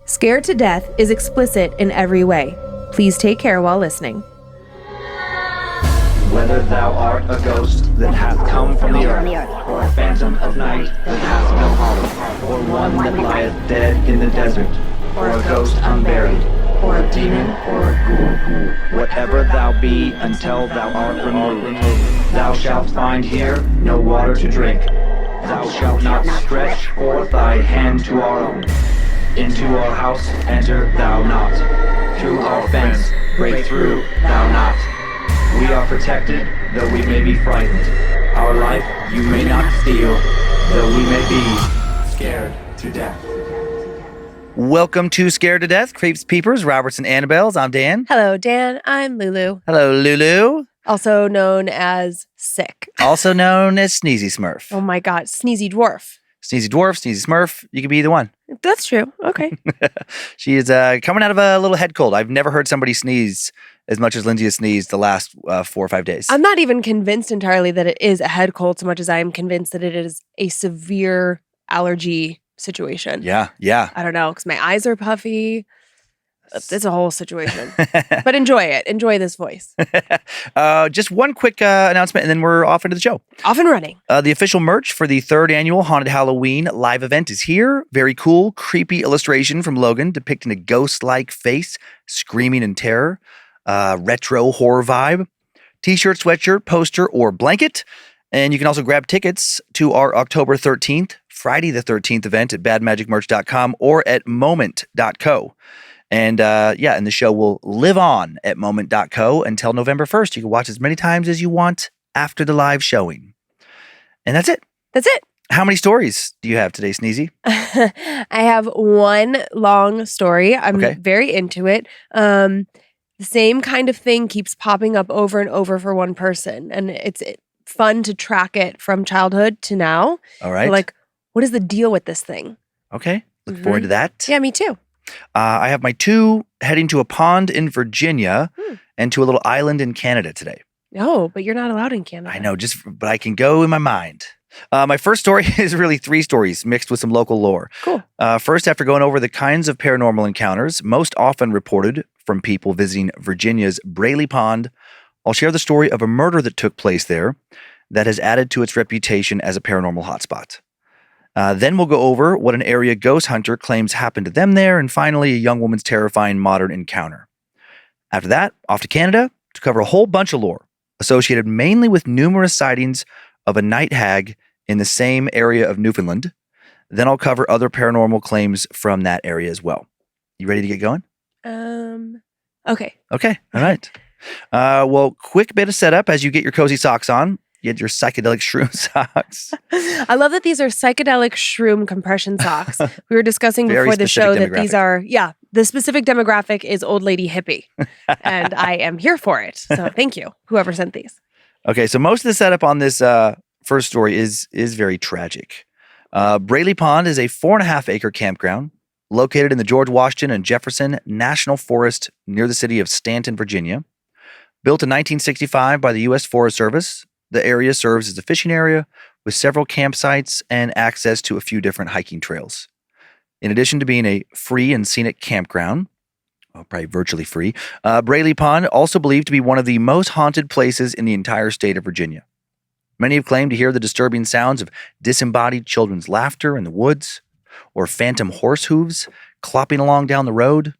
Scared to Death is explicit in every way. Please take care while listening. Whether thou art a ghost that hath come from the earth, or a phantom of night that hath no home, or one that lieth dead in the desert, or a ghost unburied, or a demon, or a ghoul, whatever thou be until thou art removed, thou shalt find here no water to drink. Thou shalt not stretch forth thy hand to our own. Into our house enter thou not. Through our fence break through thou not. We are protected, though we may be frightened. Our life you may not steal, though we may be scared to death. Welcome to Scared to Death, Creeps, Peepers, Roberts, and Annabelles. I'm Dan. Hello, Dan. I'm Lulu. Hello, Lulu. Also known as Sick. Also known as Sneezy Smurf. Oh my God, Sneezy Dwarf. Sneezy Dwarf, Sneezy Smurf. You could be either one. That's true. Okay. She is coming out of a little head cold. I've never heard somebody sneeze as much as Lynze has sneezed the last 4 or 5 days. I'm not even convinced entirely that it is a head cold so much as I am convinced that it is a severe allergy situation. Yeah. I don't know, because my eyes are puffy. It's a whole situation. But enjoy it. Enjoy this voice. Just one quick announcement, and then we're off into the show. Off and running. The official merch for the 3rd annual Haunted Halloween live event is here. Very cool, creepy illustration from Logan depicting a ghost-like face screaming in terror. Retro horror vibe. T-shirt, sweatshirt, poster, or blanket. And you can also grab tickets to our October 13th, Friday the 13th event at badmagicmerch.com or at moment.co. And and the show will live on at moment.co until November 1st. You can watch as many times as you want after the live showing. And that's it. That's it. How many stories do you have today, Sneezy? I have one long story. I'm very into it. The same kind of thing keeps popping up over and over for one person. And it's fun to track it from childhood to now. All right. Like, what is the deal with this thing? Okay. Look forward to that. Yeah, me too. I have my 2 heading to a pond in Virginia and to a little island in Canada today. Oh, but you're not allowed in Canada. I know, but I can go in my mind. My first story is really 3 stories mixed with some local lore. Cool. First, after going over the kinds of paranormal encounters most often reported from people visiting Virginia's Braley Pond, I'll share the story of a murder that took place there that has added to its reputation as a paranormal hotspot. Then we'll go over what an area ghost hunter claims happened to them there, and finally, a young woman's terrifying modern encounter. After that, off to Canada to cover a whole bunch of lore associated mainly with numerous sightings of a night hag in the same area of Newfoundland. Then I'll cover other paranormal claims from that area as well. You ready to get going? Okay. Okay. All right. Well, quick bit of setup as you get your cozy socks on. You had your psychedelic shroom socks. I love that these are psychedelic shroom compression socks. We were discussing before the show that these are, the specific demographic is old lady hippie. And I am here for it. So thank you, whoever sent these. Okay, so most of the setup on this first story is very tragic. Braley Pond is a 4.5-acre campground located in the George Washington and Jefferson National Forest near the city of Stanton, Virginia. Built in 1965 by the U.S. Forest Service, the area serves as a fishing area with several campsites and access to a few different hiking trails. In addition to being a free and scenic campground, probably virtually free, Braley Pond also believed to be one of the most haunted places in the entire state of Virginia. Many have claimed to hear the disturbing sounds of disembodied children's laughter in the woods or phantom horse hooves clopping along down the road.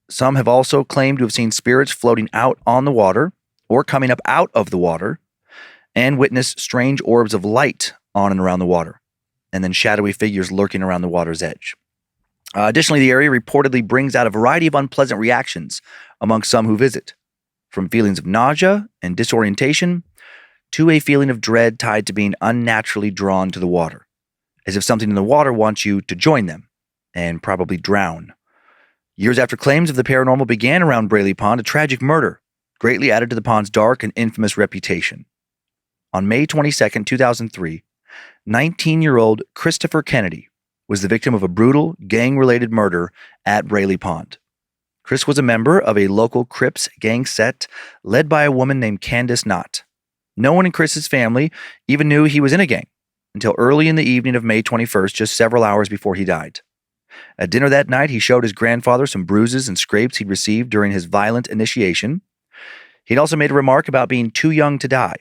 Some have also claimed to have seen spirits floating out on the water or coming up out of the water, and witness strange orbs of light on and around the water, and then shadowy figures lurking around the water's edge. Additionally, the area reportedly brings out a variety of unpleasant reactions among some who visit, from feelings of nausea and disorientation to a feeling of dread tied to being unnaturally drawn to the water, as if something in the water wants you to join them and probably drown. Years after claims of the paranormal began around Braley Pond, a tragic murder greatly added to the pond's dark and infamous reputation. On May 22, 2003, 19-year-old Christopher Kennedy was the victim of a brutal, gang-related murder at Braley Pond. Chris was a member of a local Crips gang set led by a woman named Candace Knott. No one in Chris's family even knew he was in a gang until early in the evening of May 21st, just several hours before he died. At dinner that night, he showed his grandfather some bruises and scrapes he'd received during his violent initiation. He'd also made a remark about being too young to die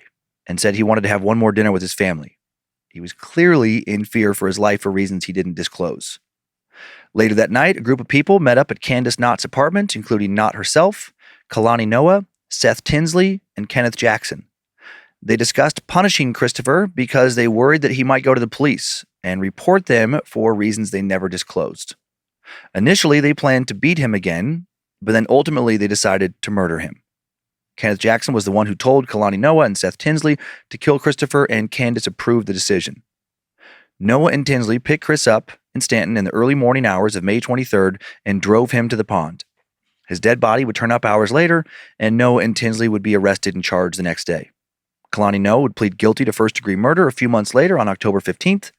and said he wanted to have one more dinner with his family. He was clearly in fear for his life for reasons he didn't disclose. Later that night, a group of people met up at Candace Knott's apartment, including Knott herself, Kalani Noah, Seth Tinsley, and Kenneth Jackson. They discussed punishing Christopher because they worried that he might go to the police and report them for reasons they never disclosed. Initially, they planned to beat him again, but then ultimately they decided to murder him. Kenneth Jackson was the one who told Kalani Noah and Seth Tinsley to kill Christopher, and Candace approved the decision. Noah and Tinsley picked Chris up in Stanton in the early morning hours of May 23rd and drove him to the pond. His dead body would turn up hours later, and Noah and Tinsley would be arrested and charged the next day. Kalani Noah would plead guilty to first-degree murder a few months later on October 15th.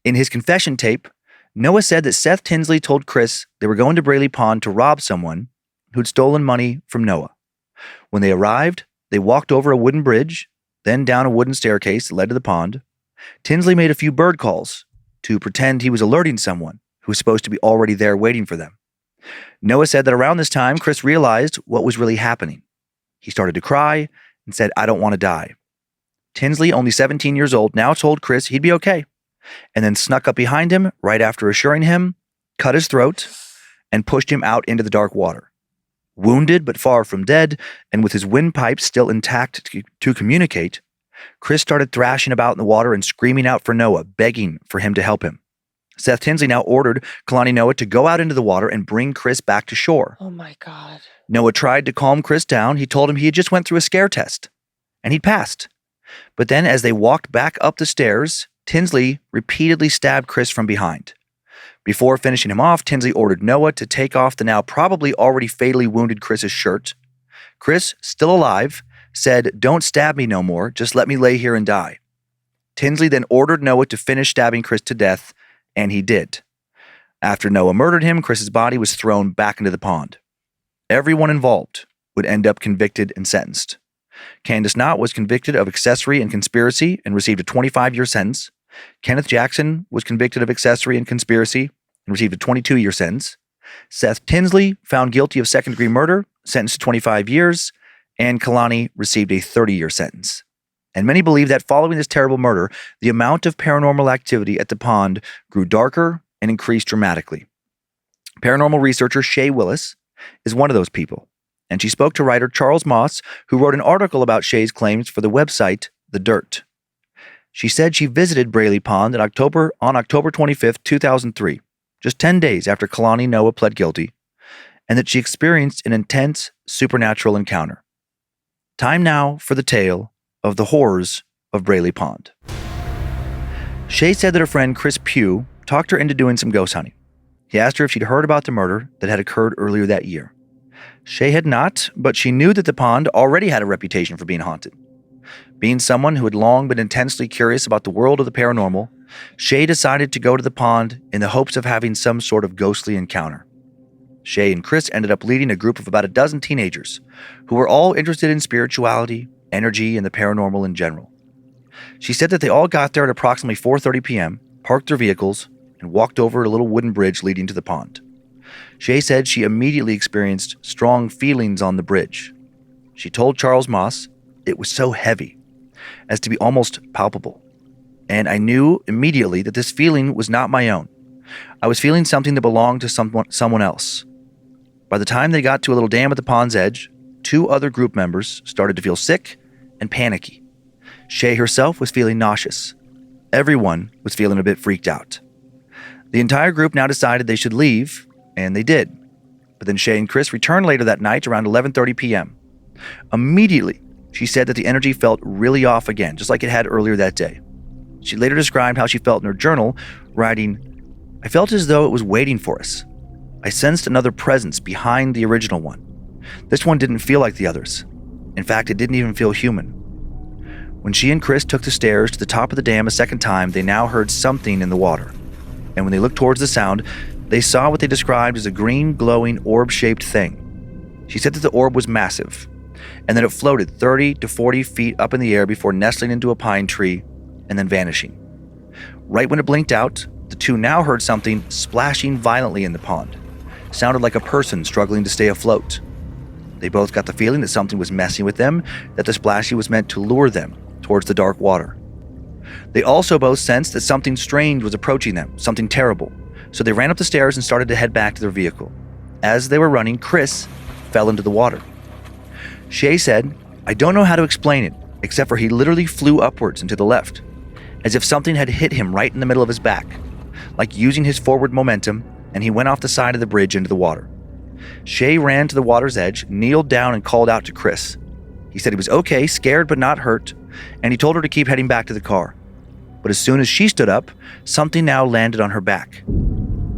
In his confession tape, Noah said that Seth Tinsley told Chris they were going to Braley Pond to rob someone who'd stolen money from Noah. When they arrived, they walked over a wooden bridge, then down a wooden staircase that led to the pond. Tinsley made a few bird calls to pretend he was alerting someone who was supposed to be already there waiting for them. Noah said that around this time, Chris realized what was really happening. He started to cry and said, "I don't want to die." Tinsley, only 17 years old, now told Chris he'd be okay, and then snuck up behind him right after assuring him, cut his throat, and pushed him out into the dark water. Wounded but far from dead, and with his windpipe still intact to communicate, Chris started thrashing about in the water and screaming out for Noah, begging for him to help him. Seth Tinsley now ordered Kalani Noah to go out into the water and bring Chris back to shore. Oh my God. Noah tried to calm Chris down. He told him he had just went through a scare test, and he'd passed. But then as they walked back up the stairs, Tinsley repeatedly stabbed Chris from behind. Before finishing him off, Tinsley ordered Noah to take off the now probably already fatally wounded Chris's shirt. Chris, still alive, said, "Don't stab me no more, just let me lay here and die." Tinsley then ordered Noah to finish stabbing Chris to death, and he did. After Noah murdered him, Chris's body was thrown back into the pond. Everyone involved would end up convicted and sentenced. Candace Knott was convicted of accessory and conspiracy and received a 25-year sentence. Kenneth Jackson was convicted of accessory and conspiracy and received a 22-year sentence. Seth Tinsley, found guilty of second-degree murder, sentenced to 25 years, and Kalani received a 30-year sentence. And many believe that following this terrible murder, the amount of paranormal activity at the pond grew darker and increased dramatically. Paranormal researcher Shay Willis is one of those people, and she spoke to writer Charles Moss, who wrote an article about Shay's claims for the website The Dirt. She said she visited Braley Pond on October 25th, 2003, just 10 days after Kalani Noah pled guilty, and that she experienced an intense supernatural encounter. Time now for the tale of the horrors of Braley Pond. Shay said that her friend Chris Pugh talked her into doing some ghost hunting. He asked her if she'd heard about the murder that had occurred earlier that year. Shay had not, but she knew that the pond already had a reputation for being haunted. Being someone who had long been intensely curious about the world of the paranormal, Shay decided to go to the pond in the hopes of having some sort of ghostly encounter. Shay and Chris ended up leading a group of about a dozen teenagers who were all interested in spirituality, energy, and the paranormal in general. She said that they all got there at approximately 4:30 p.m., parked their vehicles, and walked over a little wooden bridge leading to the pond. Shay said she immediately experienced strong feelings on the bridge. She told Charles Moss it was so heavy as to be almost palpable. And I knew immediately that this feeling was not my own. I was feeling something that belonged to someone else. By the time they got to a little dam at the pond's edge, 2 other group members started to feel sick and panicky. Shay herself was feeling nauseous. Everyone was feeling a bit freaked out. The entire group now decided they should leave, and they did. But then Shay and Chris returned later that night around 11:30 p.m. Immediately, she said that the energy felt really off again, just like it had earlier that day. She later described how she felt in her journal, writing, "I felt as though it was waiting for us. I sensed another presence behind the original one. This one didn't feel like the others. In fact, it didn't even feel human." When she and Chris took the stairs to the top of the dam a second time, they now heard something in the water. And when they looked towards the sound, they saw what they described as a green, glowing, orb-shaped thing. She said that the orb was massive, and that it floated 30 to 40 feet up in the air before nestling into a pine tree and then vanishing. Right when it blinked out, the two now heard something splashing violently in the pond. It sounded like a person struggling to stay afloat. They both got the feeling that something was messing with them, that the splashing was meant to lure them towards the dark water. They also both sensed that something strange was approaching them, something terrible. So they ran up the stairs and started to head back to their vehicle. As they were running, Chris fell into the water. Shay said, "I don't know how to explain it, except for he literally flew upwards and to the left, as if something had hit him right in the middle of his back, like using his forward momentum, and he went off the side of the bridge into the water." Shay ran to the water's edge, kneeled down, and called out to Chris. He said he was okay, scared but not hurt, and he told her to keep heading back to the car. But as soon as she stood up, something now landed on her back.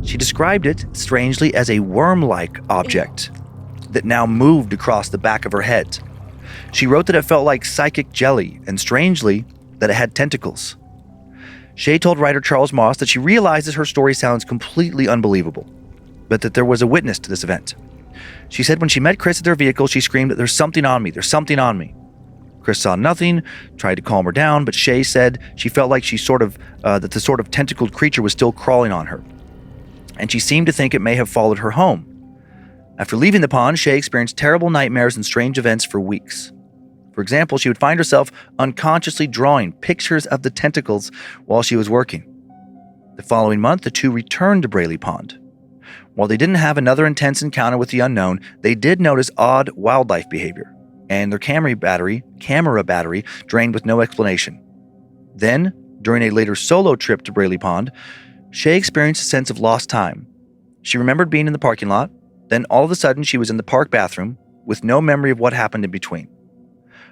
She described it, strangely, as a worm-like object that now moved across the back of her head. She wrote that it felt like psychic jelly, and strangely, that it had tentacles. Shay told writer Charles Moss that she realizes her story sounds completely unbelievable, but that there was a witness to this event. She said when she met Chris at their vehicle, she screamed that there's something on me, there's something on me. Chris saw nothing, tried to calm her down, but Shay said she felt like that the sort of tentacled creature was still crawling on her, and she seemed to think it may have followed her home. After leaving the pond, Shay experienced terrible nightmares and strange events for weeks. For example, she would find herself unconsciously drawing pictures of the tentacles while she was working. The following month, the two returned to Braley Pond. While they didn't have another intense encounter with the unknown, they did notice odd wildlife behavior, and their camera battery drained with no explanation. Then, during a later solo trip to Braley Pond, Shay experienced a sense of lost time. She remembered being in the parking lot, then all of a sudden she was in the park bathroom with no memory of what happened in between.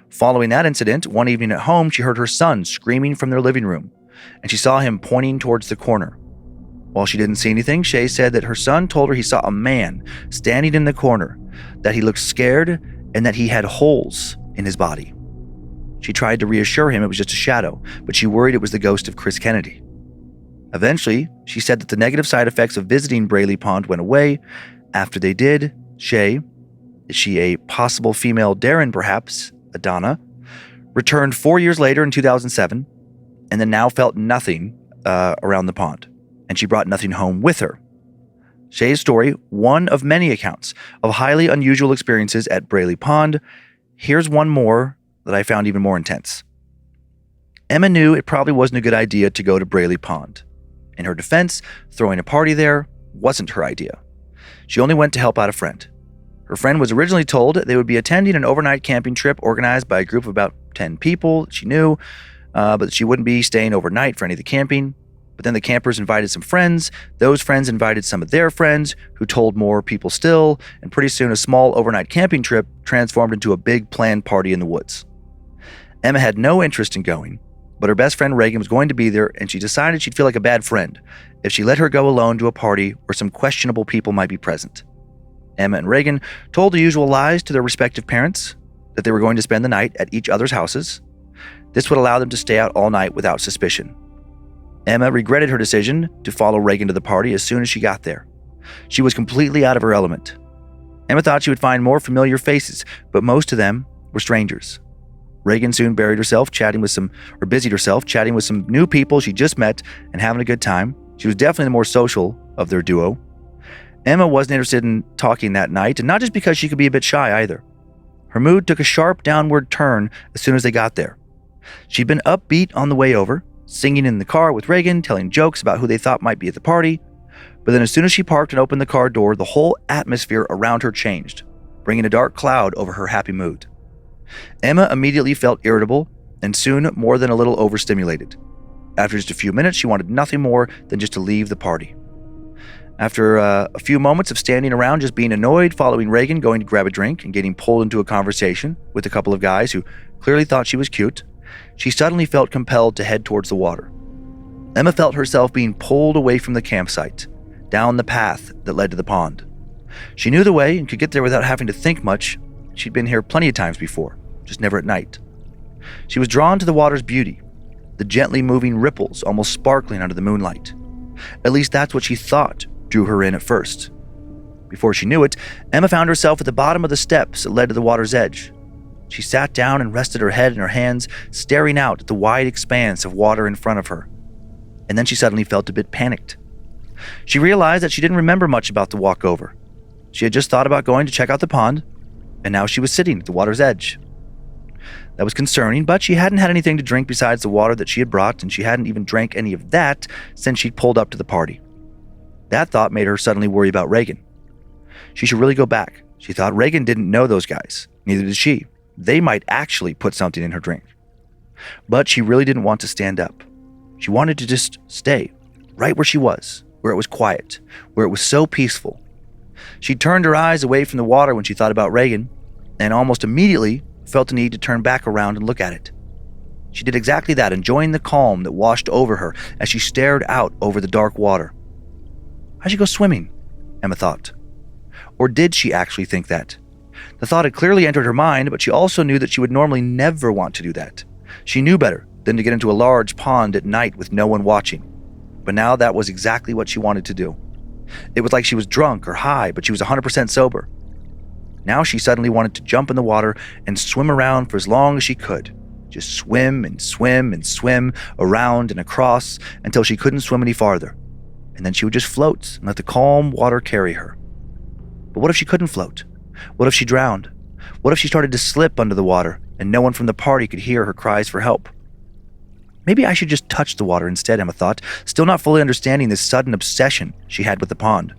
Following that incident, one evening at home, she heard her son screaming from their living room, and she saw him pointing towards the corner. While she didn't see anything, Shay said that her son told her he saw a man standing in the corner, that he looked scared, and that he had holes in his body. She tried to reassure him it was just a shadow, but she worried it was the ghost of Chris Kennedy. Eventually, she said that the negative side effects of visiting Braley Pond went away. After they did, Shay, is she a possible female Darren perhaps, Adana, returned 4 years later in 2007, and then now felt nothing around the pond, and she brought nothing home with her. Shay's story, one of many accounts of highly unusual experiences at Braley Pond. Here's one more that I found even more intense. Emma knew it probably wasn't a good idea to go to Braley Pond. In her defense, throwing a party there wasn't her idea. She only went to help out a friend. Her friend was originally told they would be attending an overnight camping trip organized by a group of about 10 people she knew, but she wouldn't be staying overnight for any of the camping. But then the campers invited some friends. Those friends invited some of their friends, who told more people still, and pretty soon a small overnight camping trip transformed into a big planned party in the woods. Emma had no interest in going, but her best friend Reagan was going to be there, and she decided she'd feel like a bad friend if she let her go alone to a party where some questionable people might be present. Emma and Reagan told the usual lies to their respective parents, that they were going to spend the night at each other's houses. This would allow them to stay out all night without suspicion. Emma regretted her decision to follow Reagan to the party as soon as she got there. She was completely out of her element. Emma thought she would find more familiar faces, but most of them were strangers. Reagan soon busied herself chatting with some new people she just met and having a good time. She was definitely the more social of their duo. Emma wasn't interested in talking that night, and not just because she could be a bit shy either. Her mood took a sharp downward turn as soon as they got there. She'd been upbeat on the way over, singing in the car with Reagan, telling jokes about who they thought might be at the party. But then as soon as she parked and opened the car door, the whole atmosphere around her changed, bringing a dark cloud over her happy mood. Emma immediately felt irritable and soon more than a little overstimulated. After just a few minutes, she wanted nothing more than just to leave the party. After a few moments of standing around just being annoyed, following Reagan, going to grab a drink, and getting pulled into a conversation with a couple of guys who clearly thought she was cute, she suddenly felt compelled to head towards the water. Emma felt herself being pulled away from the campsite, down the path that led to the pond. She knew the way and could get there without having to think much. She'd been here plenty of times before, just never at night. She was drawn to the water's beauty, the gently moving ripples almost sparkling under the moonlight. At least that's what she thought drew her in at first. Before she knew it, Emma found herself at the bottom of the steps that led to the water's edge. She sat down and rested her head in her hands, staring out at the wide expanse of water in front of her. and then she suddenly felt a bit panicked. She realized that she didn't remember much about the walk over. She had just thought about going to check out the pond, and now she was sitting at the water's edge. That was concerning, but she hadn't had anything to drink besides the water that she had brought, and she hadn't even drank any of that since she'd pulled up to the party. That thought made her suddenly worry about Reagan. She should really go back. She thought Reagan didn't know those guys. Neither did she. They might actually put something in her drink. But she really didn't want to stand up. She wanted to just stay right where she was, where it was quiet, where it was so peaceful. She turned her eyes away from the water when she thought about Reagan, and almost immediately felt the need to turn back around and look at it. She did exactly that, enjoying the calm that washed over her as she stared out over the dark water. I should go swimming, Emma thought. Or did she actually think that? The thought had clearly entered her mind, but she also knew that she would normally never want to do that. She knew better than to get into a large pond at night with no one watching. But now that was exactly what she wanted to do. It was like she was drunk or high, but she was 100% sober. Now she suddenly wanted to jump in the water and swim around for as long as she could. Just swim and swim and swim around and across until she couldn't swim any farther. And then she would just float and let the calm water carry her. But what if she couldn't float? What if she drowned? What if she started to slip under the water and no one from the party could hear her cries for help? Maybe I should just touch the water instead, Emma thought, still not fully understanding this sudden obsession she had with the pond,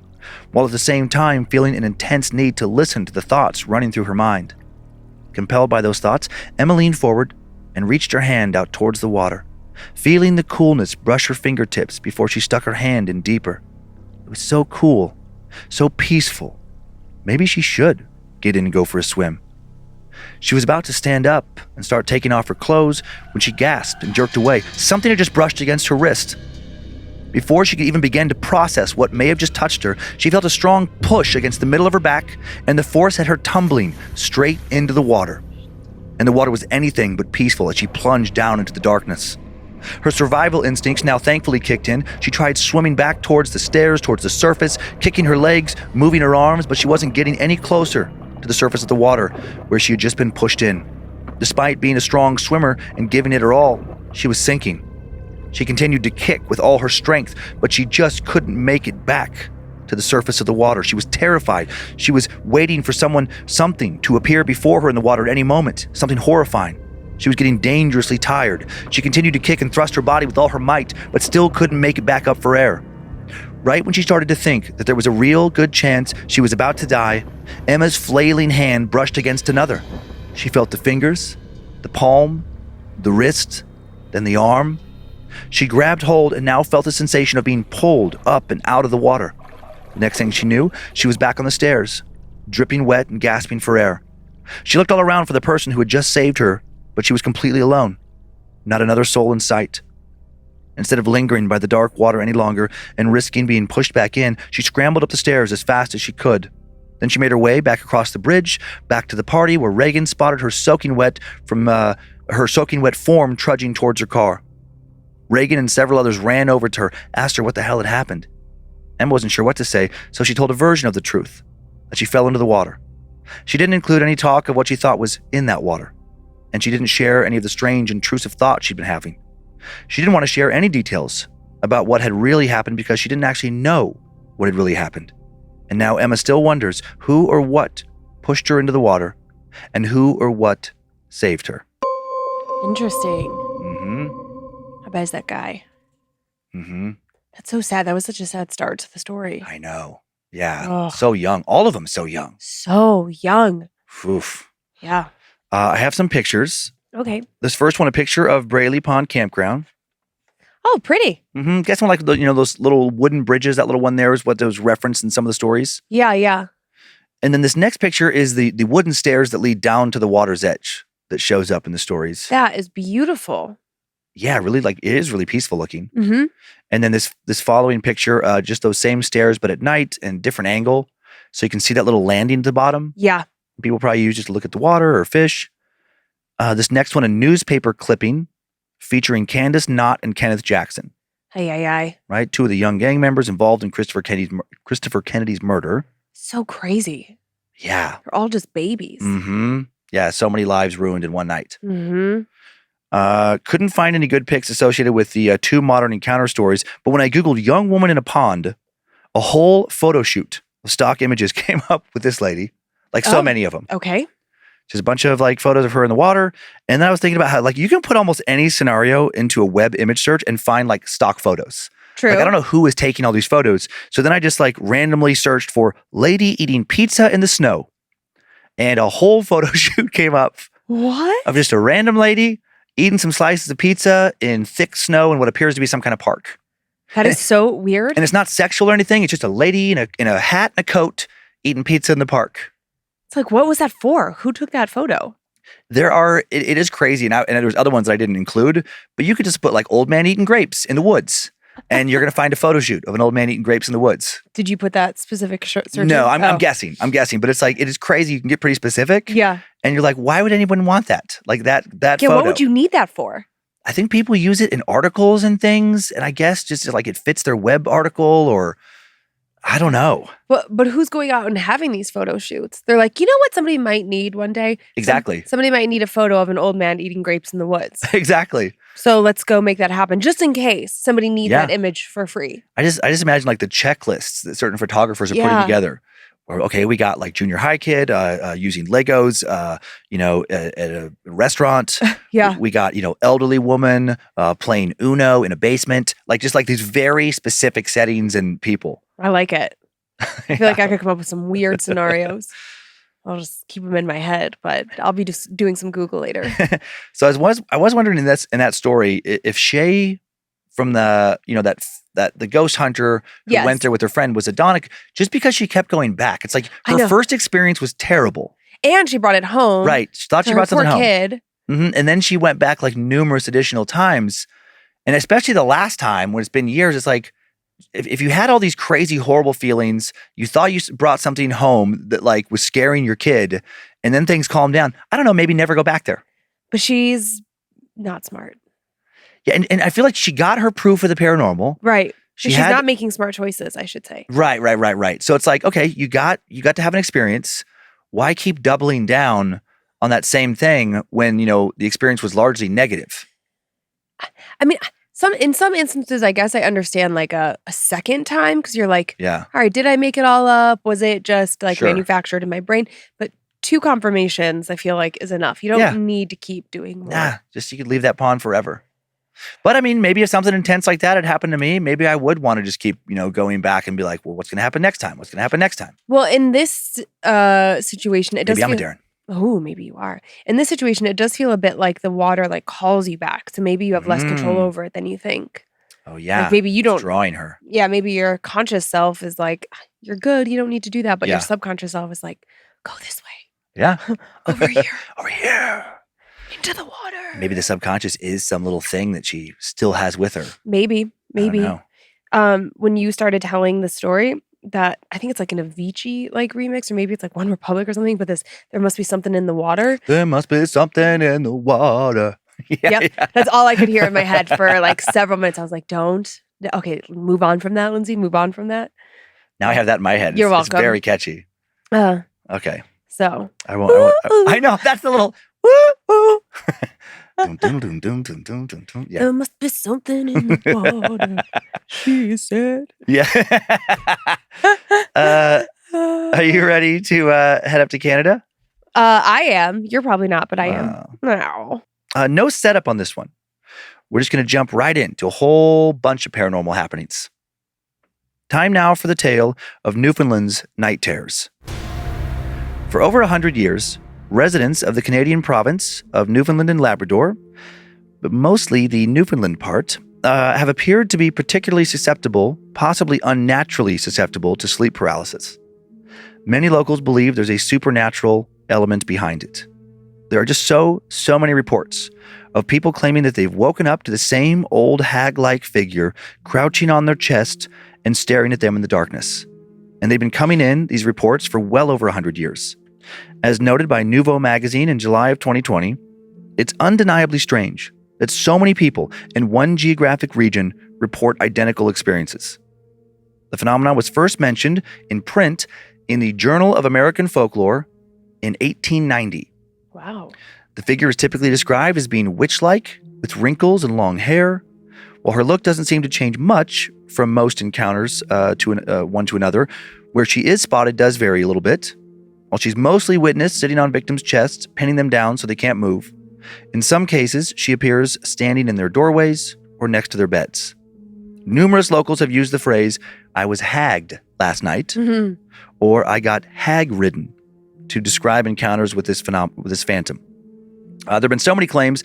while at the same time feeling an intense need to listen to the thoughts running through her mind. Compelled by those thoughts, Emma leaned forward and reached her hand out towards the water, feeling the coolness brush her fingertips before she stuck her hand in deeper. It was so cool, so peaceful. Maybe she should get in and go for a swim. She was about to stand up and start taking off her clothes when she gasped and jerked away. Something had just brushed against her wrist. Before she could even begin to process what may have just touched her, she felt a strong push against the middle of her back, and the force had her tumbling straight into the water. And the water was anything but peaceful as she plunged down into the darkness. Her survival instincts now thankfully kicked in. She tried swimming back towards the stairs, towards the surface, kicking her legs, moving her arms, but she wasn't getting any closer to the surface of the water where she had just been pushed in. Despite being a strong swimmer and giving it her all, she was sinking. She continued to kick with all her strength, but she just couldn't make it back to the surface of the water. She was terrified. She was waiting for something to appear before her in the water at any moment, something horrifying. She was getting dangerously tired. She continued to kick and thrust her body with all her might, but still couldn't make it back up for air. Right when she started to think that there was a real good chance she was about to die, Emma's flailing hand brushed against another. She felt the fingers, the palm, the wrist, then the arm. She grabbed hold and now felt the sensation of being pulled up and out of the water. The next thing she knew, she was back on the stairs, dripping wet and gasping for air. She looked all around for the person who had just saved her, but she was completely alone. Not another soul in sight. Instead of lingering by the dark water any longer and risking being pushed back in, she scrambled up the stairs as fast as she could. Then she made her way back across the bridge, back to the party where Reagan spotted her soaking wet form trudging towards her car. Reagan and several others ran over to her, asked her what the hell had happened. Emma wasn't sure what to say, so she told a version of the truth, that she fell into the water. She didn't include any talk of what she thought was in that water, and she didn't share any of the strange, intrusive thoughts she'd been having. She didn't want to share any details about what had really happened because she didn't actually know what had really happened. And now Emma still wonders who or what pushed her into the water and who or what saved her. Interesting. Mm-hmm. I bet it's that guy. Mm-hmm. That's so sad. That was such a sad start to the story. I know. Yeah. Ugh. So young. All of them so young. So young. Oof. Yeah. I have some pictures. Okay. This first one, a picture of Braley Pond Campground. Oh, pretty. Mm-hmm. Guess one like those little wooden bridges. That little one there is what was referenced in some of the stories. Yeah, yeah. And then this next picture is the wooden stairs that lead down to the water's edge that shows up in the stories. That is beautiful. Yeah, really, it is really peaceful looking. Mm-hmm. And then this following picture, just those same stairs, but at night and different angle. So you can see that little landing at the bottom. Yeah. People probably use just to look at the water or fish. This next one, a newspaper clipping featuring Candace Knott and Kenneth Jackson. Aye. Right? Two of the young gang members involved in Christopher Kennedy's murder. So crazy. Yeah. They're all just babies. Mm-hmm. Yeah, so many lives ruined in one night. Mm-hmm. Couldn't find any good pics associated with the 2 modern encounter stories, but when I Googled young woman in a pond, a whole photo shoot of stock images came up with this lady, like so many of them. Okay. Just a bunch of like photos of her in the water. And then I was thinking about how like you can put almost any scenario into a web image search and find like stock photos. True. Like I don't know who is taking all these photos. So then I just like randomly searched for lady eating pizza in the snow. And a whole photo shoot came up. What? Of just a random lady eating some slices of pizza in thick snow in what appears to be some kind of park. That is so weird. And it's not sexual or anything. It's just a lady in a hat and a coat eating pizza in the park. It's like, what was that for? Who took that photo? It is crazy. And there's other ones that I didn't include, but you could just put like old man eating grapes in the woods and you're going to find a photo shoot of an old man eating grapes in the woods. Did you put that specific search? No, I'm guessing, but it's like, it is crazy. You can get pretty specific. Yeah. And you're like, why would anyone want that? Like that photo. What would you need that for? I think people use it in articles and things. And I guess just like it fits their web article or I don't know. But who's going out and having these photo shoots? They're like, you know what somebody might need one day? Exactly. Somebody might need a photo of an old man eating grapes in the woods. Exactly. So let's go make that happen just in case somebody needs that image for free. I just imagine like the checklists that certain photographers are putting together. Or, okay, we got like junior high kid using Legos, at a restaurant. Yeah. We got, elderly woman playing Uno in a basement. Like just like these very specific settings and people. I like it. I feel like I could come up with some weird scenarios. I'll just keep them in my head, but I'll be just doing some Google later. So I was wondering in that story if Shay from the the ghost hunter who went there with her friend was Adonic, just because she kept going back. It's like her first experience was terrible, and she brought it home. Right, she thought she brought something home. Kid. Mm-hmm. And then she went back like numerous additional times, and especially the last time when it's been years, it's like. If you had all these crazy, horrible feelings, you thought you brought something home that like was scaring your kid, and then things calmed down. I don't know, maybe never go back there. But she's not smart. Yeah, and I feel like she got her proof of the paranormal. Right. She's not making smart choices, I should say. Right. So it's like, okay, you got to have an experience. Why keep doubling down on that same thing when, the experience was largely negative? I mean, in some instances, I guess I understand like a second time because you're like, all right, did I make it all up? Was it just like manufactured in my brain? But 2 confirmations, I feel like, is enough. You don't need to keep doing more. Nah, just you could leave that pond forever. But I mean, maybe if something intense like that had happened to me, maybe I would want to just keep, going back and be like, well, what's going to happen next time? What's going to happen next time? Well, in this situation, it does maybe I'm a Darren. Oh, maybe you are. In this situation, it does feel a bit like the water like calls you back. So maybe you have less control over it than you think. Oh, yeah. Like maybe you don't. It's drawing her. Yeah, maybe your conscious self is like, you're good. You don't need to do that. But your subconscious self is like, go this way. Yeah. Over here. Over here. Into the water. Maybe the subconscious is some little thing that she still has with her. Maybe. I don't know. When you started telling the story, that I think it's like an Avicii like remix, or maybe it's like One Republic or something, but there must be something in the water. There must be something in the water. Yeah. That's all I could hear in my head for like several minutes. I was like, okay, move on from that, Lynze, move on from that. Now I have that in my head. You're welcome. It's very catchy. Okay. So. I won't. I know, that's the little woo. Dum, dum, dum, dum, dum, dum, dum, dum. Yeah. There must be something in the water, she said. Yeah. Are you ready to head up to Canada? I am. You're probably not, but I am. No. No setup on this one. We're just going to jump right into a whole bunch of paranormal happenings. Time now for the tale of Newfoundland's night terrors. For over 100 years, residents of the Canadian province of Newfoundland and Labrador, but mostly the Newfoundland part, have appeared to be particularly susceptible, possibly unnaturally susceptible to sleep paralysis. Many locals believe there's a supernatural element behind it. There are just so many reports of people claiming that they've woken up to the same old hag-like figure crouching on their chest and staring at them in the darkness. And they've been coming in, these reports, for well over 100 years. As noted by Nouveau magazine in July of 2020, it's undeniably strange that so many people in one geographic region report identical experiences. The phenomenon was first mentioned in print in the Journal of American Folklore in 1890. Wow. The figure is typically described as being witch-like, with wrinkles and long hair. While her look doesn't seem to change much from most encounters one to another, where she is spotted does vary a little bit. While she's mostly witnessed sitting on victims' chests, pinning them down so they can't move. In some cases, she appears standing in their doorways or next to their beds. Numerous locals have used the phrase, "I was hagged last night," or "I got hag-ridden," to describe encounters with this phantom. There have been so many claims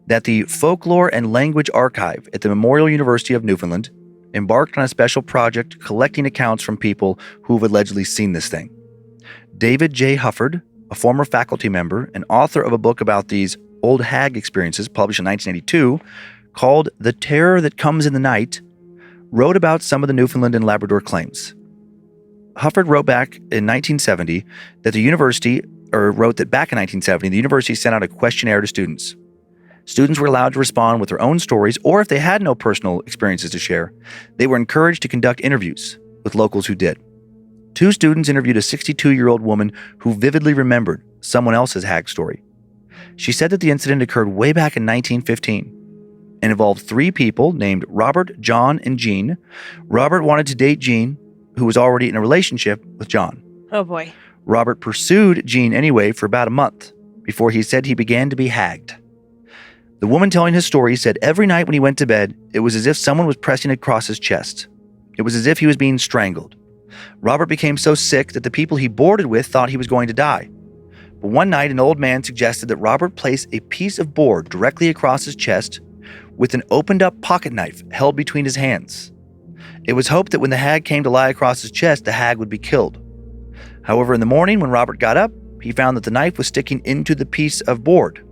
that the Folklore and Language Archive at the Memorial University of Newfoundland embarked on a special project collecting accounts from people who have allegedly seen this thing. David J. Hufford, a former faculty member and author of a book about these old hag experiences published in 1982, called The Terror That Comes in the Night, wrote about some of the Newfoundland and Labrador claims. Hufford wrote back in 1970 that the university sent out a questionnaire to students. Students were allowed to respond with their own stories, or if they had no personal experiences to share, they were encouraged to conduct interviews with locals who did. 2 students interviewed a 62-year-old woman who vividly remembered someone else's hag story. She said that the incident occurred way back in 1915 and involved 3 people named Robert, John, and Jean. Robert wanted to date Jean, who was already in a relationship with John. Oh boy. Robert pursued Jean anyway for about a month before he said he began to be hagged. The woman telling his story said every night when he went to bed, it was as if someone was pressing across his chest. It was as if he was being strangled. Robert became so sick that the people he boarded with thought he was going to die. But one night, an old man suggested that Robert place a piece of board directly across his chest with an opened-up pocket knife held between his hands. It was hoped that when the hag came to lie across his chest, the hag would be killed. However, in the morning when Robert got up, he found that the knife was sticking into the piece of board.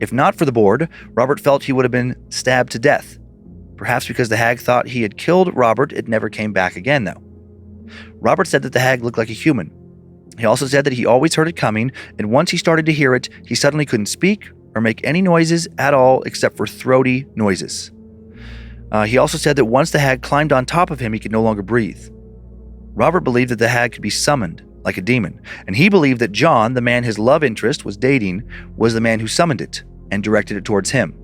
If not for the board, Robert felt he would have been stabbed to death. Perhaps because the hag thought he had killed Robert, it never came back again, though. Robert said that the hag looked like a human. He also said that he always heard it coming, and once he started to hear it, he suddenly couldn't speak or make any noises at all except for throaty noises. He also said that once the hag climbed on top of him, he could no longer breathe. Robert believed that the hag could be summoned like a demon, and he believed that John, the man his love interest was dating, was the man who summoned it and directed it towards him.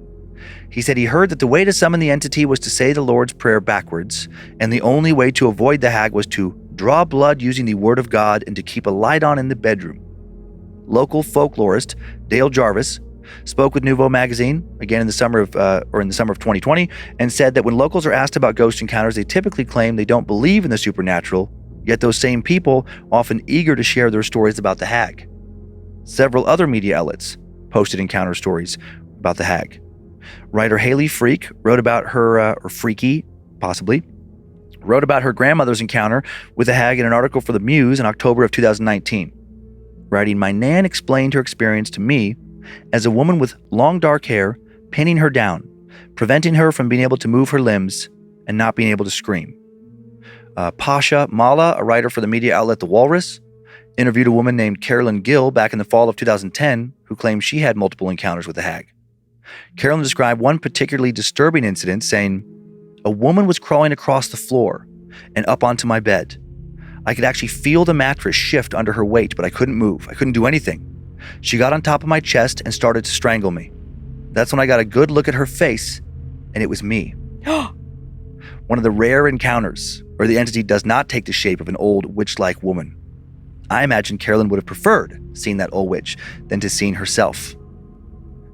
He said he heard that the way to summon the entity was to say the Lord's Prayer backwards, and the only way to avoid the hag was to draw blood using the Word of God and to keep a light on in the bedroom. Local folklorist Dale Jarvis spoke with Nouveau magazine again in the summer of 2020, and said that when locals are asked about ghost encounters, they typically claim they don't believe in the supernatural, yet those same people often eager to share their stories about the hag. Several other media outlets posted encounter stories about the hag. Writer Haley Freak wrote about her, or Freaky, possibly, wrote about her grandmother's encounter with the hag in an article for the Muse in October of 2019. Writing, "My Nan explained her experience to me as a woman with long dark hair, pinning her down, preventing her from being able to move her limbs and not being able to scream." Pasha Mala, a writer for the media outlet The Walrus, interviewed a woman named Carolyn Gill back in the fall of 2010 who claimed she had multiple encounters with the hag. Carolyn described one particularly disturbing incident, saying, "A woman was crawling across the floor and up onto my bed. I could actually feel the mattress shift under her weight, but I couldn't move. I couldn't do anything. She got on top of my chest and started to strangle me. That's when I got a good look at her face, and it was me." One of the rare encounters where the entity does not take the shape of an old witch-like woman. I imagine Carolyn would have preferred seeing that old witch than to seeing herself.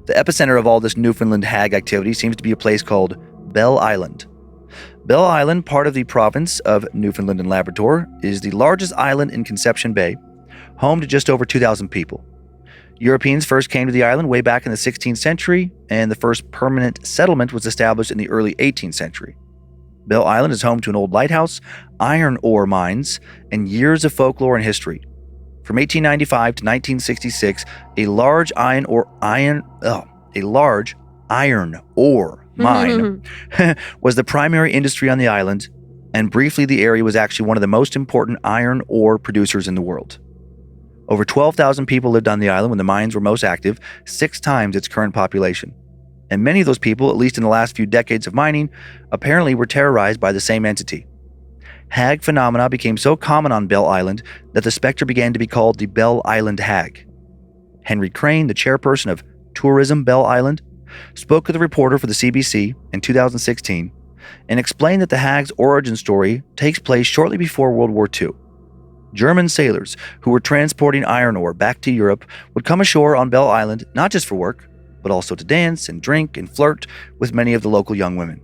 The epicenter of all this Newfoundland hag activity seems to be a place called Bell Island. Bell Island, part of the province of Newfoundland and Labrador, is the largest island in Conception Bay, home to just over 2,000 people. Europeans first came to the island way back in the 16th century, and the first permanent settlement was established in the early 18th century. Bell Island is home to an old lighthouse, iron ore mines, and years of folklore and history. From 1895 to 1966, a large iron ore mine was the primary industry on the island, and briefly the area was actually one of the most important iron ore producers in the world. Over 12,000 people lived on the island when the mines were most active, 6 times its current population. And many of those people, at least in the last few decades of mining, apparently were terrorized by the same entity. Hag phenomena became so common on Bell Island that the specter began to be called the Bell Island Hag. Henry Crane, the chairperson of Tourism Belle Island, spoke with a reporter for the CBC in 2016 and explained that the hag's origin story takes place shortly before World War II. German sailors who were transporting iron ore back to Europe would come ashore on Belle Island not just for work, but also to dance and drink and flirt with many of the local young women.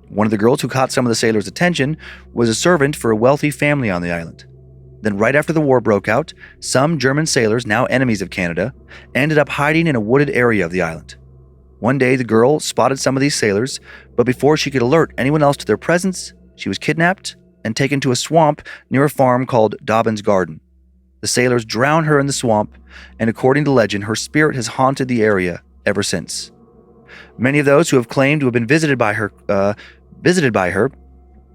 One of the girls who caught some of the sailors' attention was a servant for a wealthy family on the island. Then right after the war broke out, some German sailors, now enemies of Canada, ended up hiding in a wooded area of the island. One day the girl spotted some of these sailors, but before she could alert anyone else to their presence, she was kidnapped and taken to a swamp near a farm called Dobbin's Garden. The sailors drowned her in the swamp, and according to legend, her spirit has haunted the area ever since. Many of those who have claimed to have been visited by her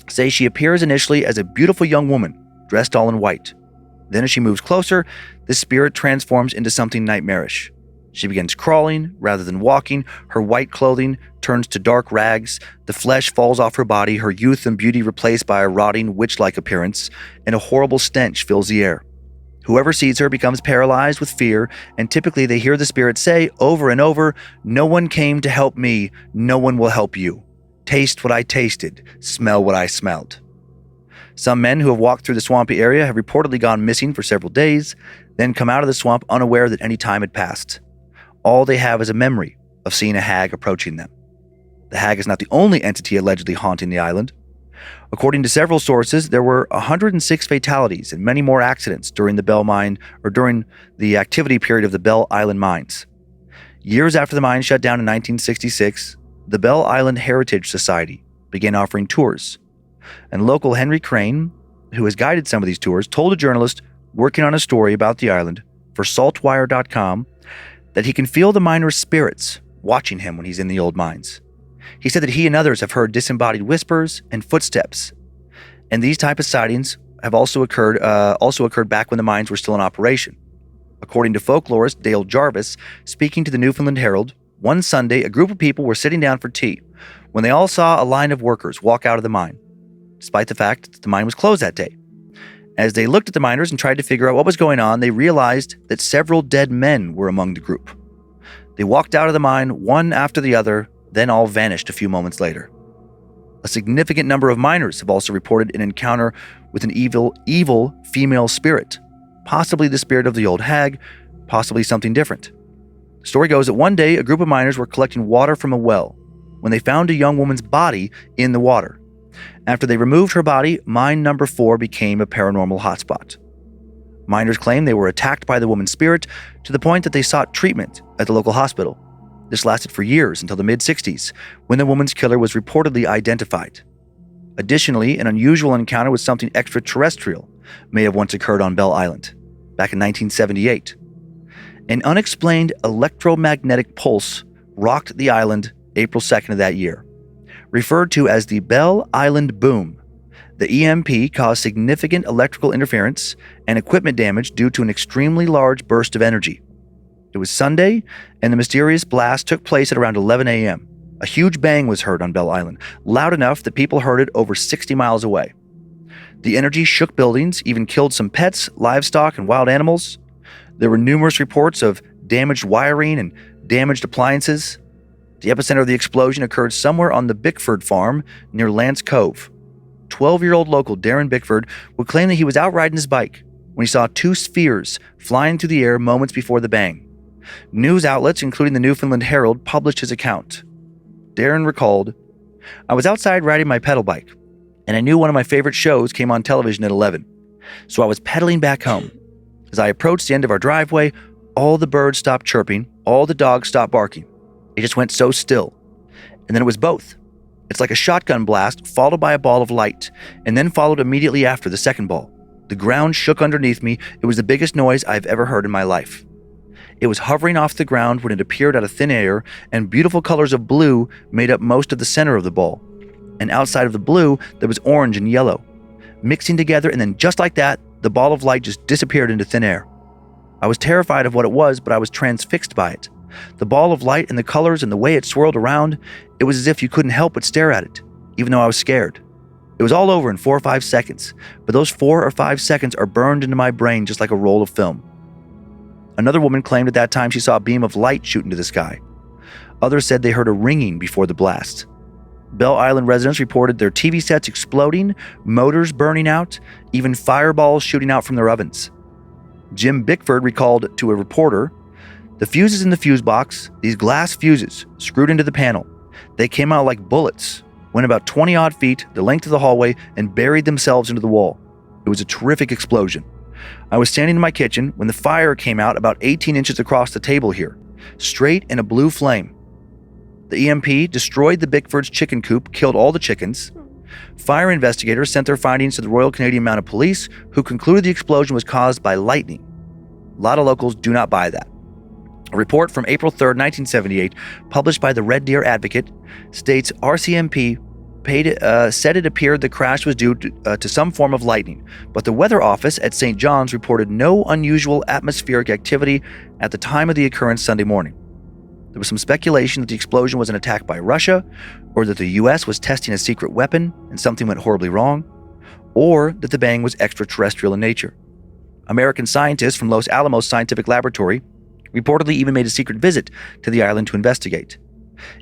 say she appears initially as a beautiful young woman, dressed all in white. Then as she moves closer, the spirit transforms into something nightmarish. She begins crawling rather than walking, her white clothing turns to dark rags, the flesh falls off her body, her youth and beauty replaced by a rotting witch-like appearance, and a horrible stench fills the air. Whoever sees her becomes paralyzed with fear, and typically they hear the spirit say over and over, "No one came to help me, no one will help you. Taste what I tasted, smell what I smelled." Some men who have walked through the swampy area have reportedly gone missing for several days, then come out of the swamp unaware that any time had passed. All they have is a memory of seeing a hag approaching them. The hag is not the only entity allegedly haunting the island. According to several sources, there were 106 fatalities and many more accidents during the activity period of the Belle Island mines. Years after the mines shut down in 1966, the Belle Island Heritage Society began offering tours. And local Henry Crane, who has guided some of these tours, told a journalist working on a story about the island for saltwire.com that he can feel the miners' spirits watching him when he's in the old mines. He said that he and others have heard disembodied whispers and footsteps. And these type of sightings have also occurred back when the mines were still in operation. According to folklorist Dale Jarvis, speaking to the Newfoundland Herald, one Sunday a group of people were sitting down for tea when they all saw a line of workers walk out of the mine, despite the fact that the mine was closed that day. As they looked at the miners and tried to figure out what was going on, they realized that several dead men were among the group. They walked out of the mine one after the other, then all vanished a few moments later. A significant number of miners have also reported an encounter with an evil female spirit, possibly the spirit of the old hag, possibly something different. The story goes that one day a group of miners were collecting water from a well when they found a young woman's body in the water. After they removed her body, mine number 4 became a paranormal hotspot. Miners claim they were attacked by the woman's spirit to the point that they sought treatment at the local hospital. This lasted for years until the mid-60s, when the woman's killer was reportedly identified. Additionally, an unusual encounter with something extraterrestrial may have once occurred on Belle Island, back in 1978. An unexplained electromagnetic pulse rocked the island April 2nd of that year. Referred to as the Belle Island Boom, the EMP caused significant electrical interference and equipment damage due to an extremely large burst of energy. It was Sunday, and the mysterious blast took place at around 11 a.m. A huge bang was heard on Belle Island, loud enough that people heard it over 60 miles away. The energy shook buildings, even killed some pets, livestock, and wild animals. There were numerous reports of damaged wiring and damaged appliances. The epicenter of the explosion occurred somewhere on the Bickford farm near Lance Cove. 12-year-old local Darren Bickford would claim that he was out riding his bike when he saw 2 spheres flying through the air moments before the bang. News outlets, including the Newfoundland Herald, published his account. Darren recalled, "I was outside riding my pedal bike, and I knew one of my favorite shows came on television at 11, so I was pedaling back home. As I approached the end of our driveway, all the birds stopped chirping, all the dogs stopped barking. It just went so still. And then it was both. It's like a shotgun blast followed by a ball of light, and then followed immediately after the second ball. The ground shook underneath me. It was the biggest noise I've ever heard in my life. It was hovering off the ground when it appeared out of thin air, and beautiful colors of blue made up most of the center of the ball. And outside of the blue, there was orange and yellow, mixing together, and then just like that, the ball of light just disappeared into thin air. I was terrified of what it was, but I was transfixed by it. The ball of light and the colors and the way it swirled around, it was as if you couldn't help but stare at it, even though I was scared. It was all over in 4 or 5 seconds, but those 4 or 5 seconds are burned into my brain just like a roll of film." Another woman claimed at that time she saw a beam of light shoot into the sky. Others said they heard a ringing before the blast. Bell Island residents reported their TV sets exploding, motors burning out, even fireballs shooting out from their ovens. Jim Bickford recalled to a reporter, "The fuses in the fuse box, these glass fuses, screwed into the panel. They came out like bullets, went about 20-odd feet, the length of the hallway, and buried themselves into the wall. It was a terrific explosion. I was standing in my kitchen when the fire came out about 18 inches across the table here, straight in a blue flame. The EMP destroyed the Bickford's chicken coop, killed all the chickens. Fire investigators sent their findings to the Royal Canadian Mounted Police, who concluded the explosion was caused by lightning. A lot of locals do not buy that. A report from April 3rd, 1978, published by the Red Deer Advocate, states RCMP said it appeared the crash was due to some form of lightning, but the weather office at St. John's reported no unusual atmospheric activity at the time of the occurrence Sunday morning. There was some speculation that the explosion was an attack by Russia, or that the U.S. was testing a secret weapon and something went horribly wrong, or that the bang was extraterrestrial in nature. American scientists from Los Alamos Scientific Laboratory reportedly even made a secret visit to the island to investigate.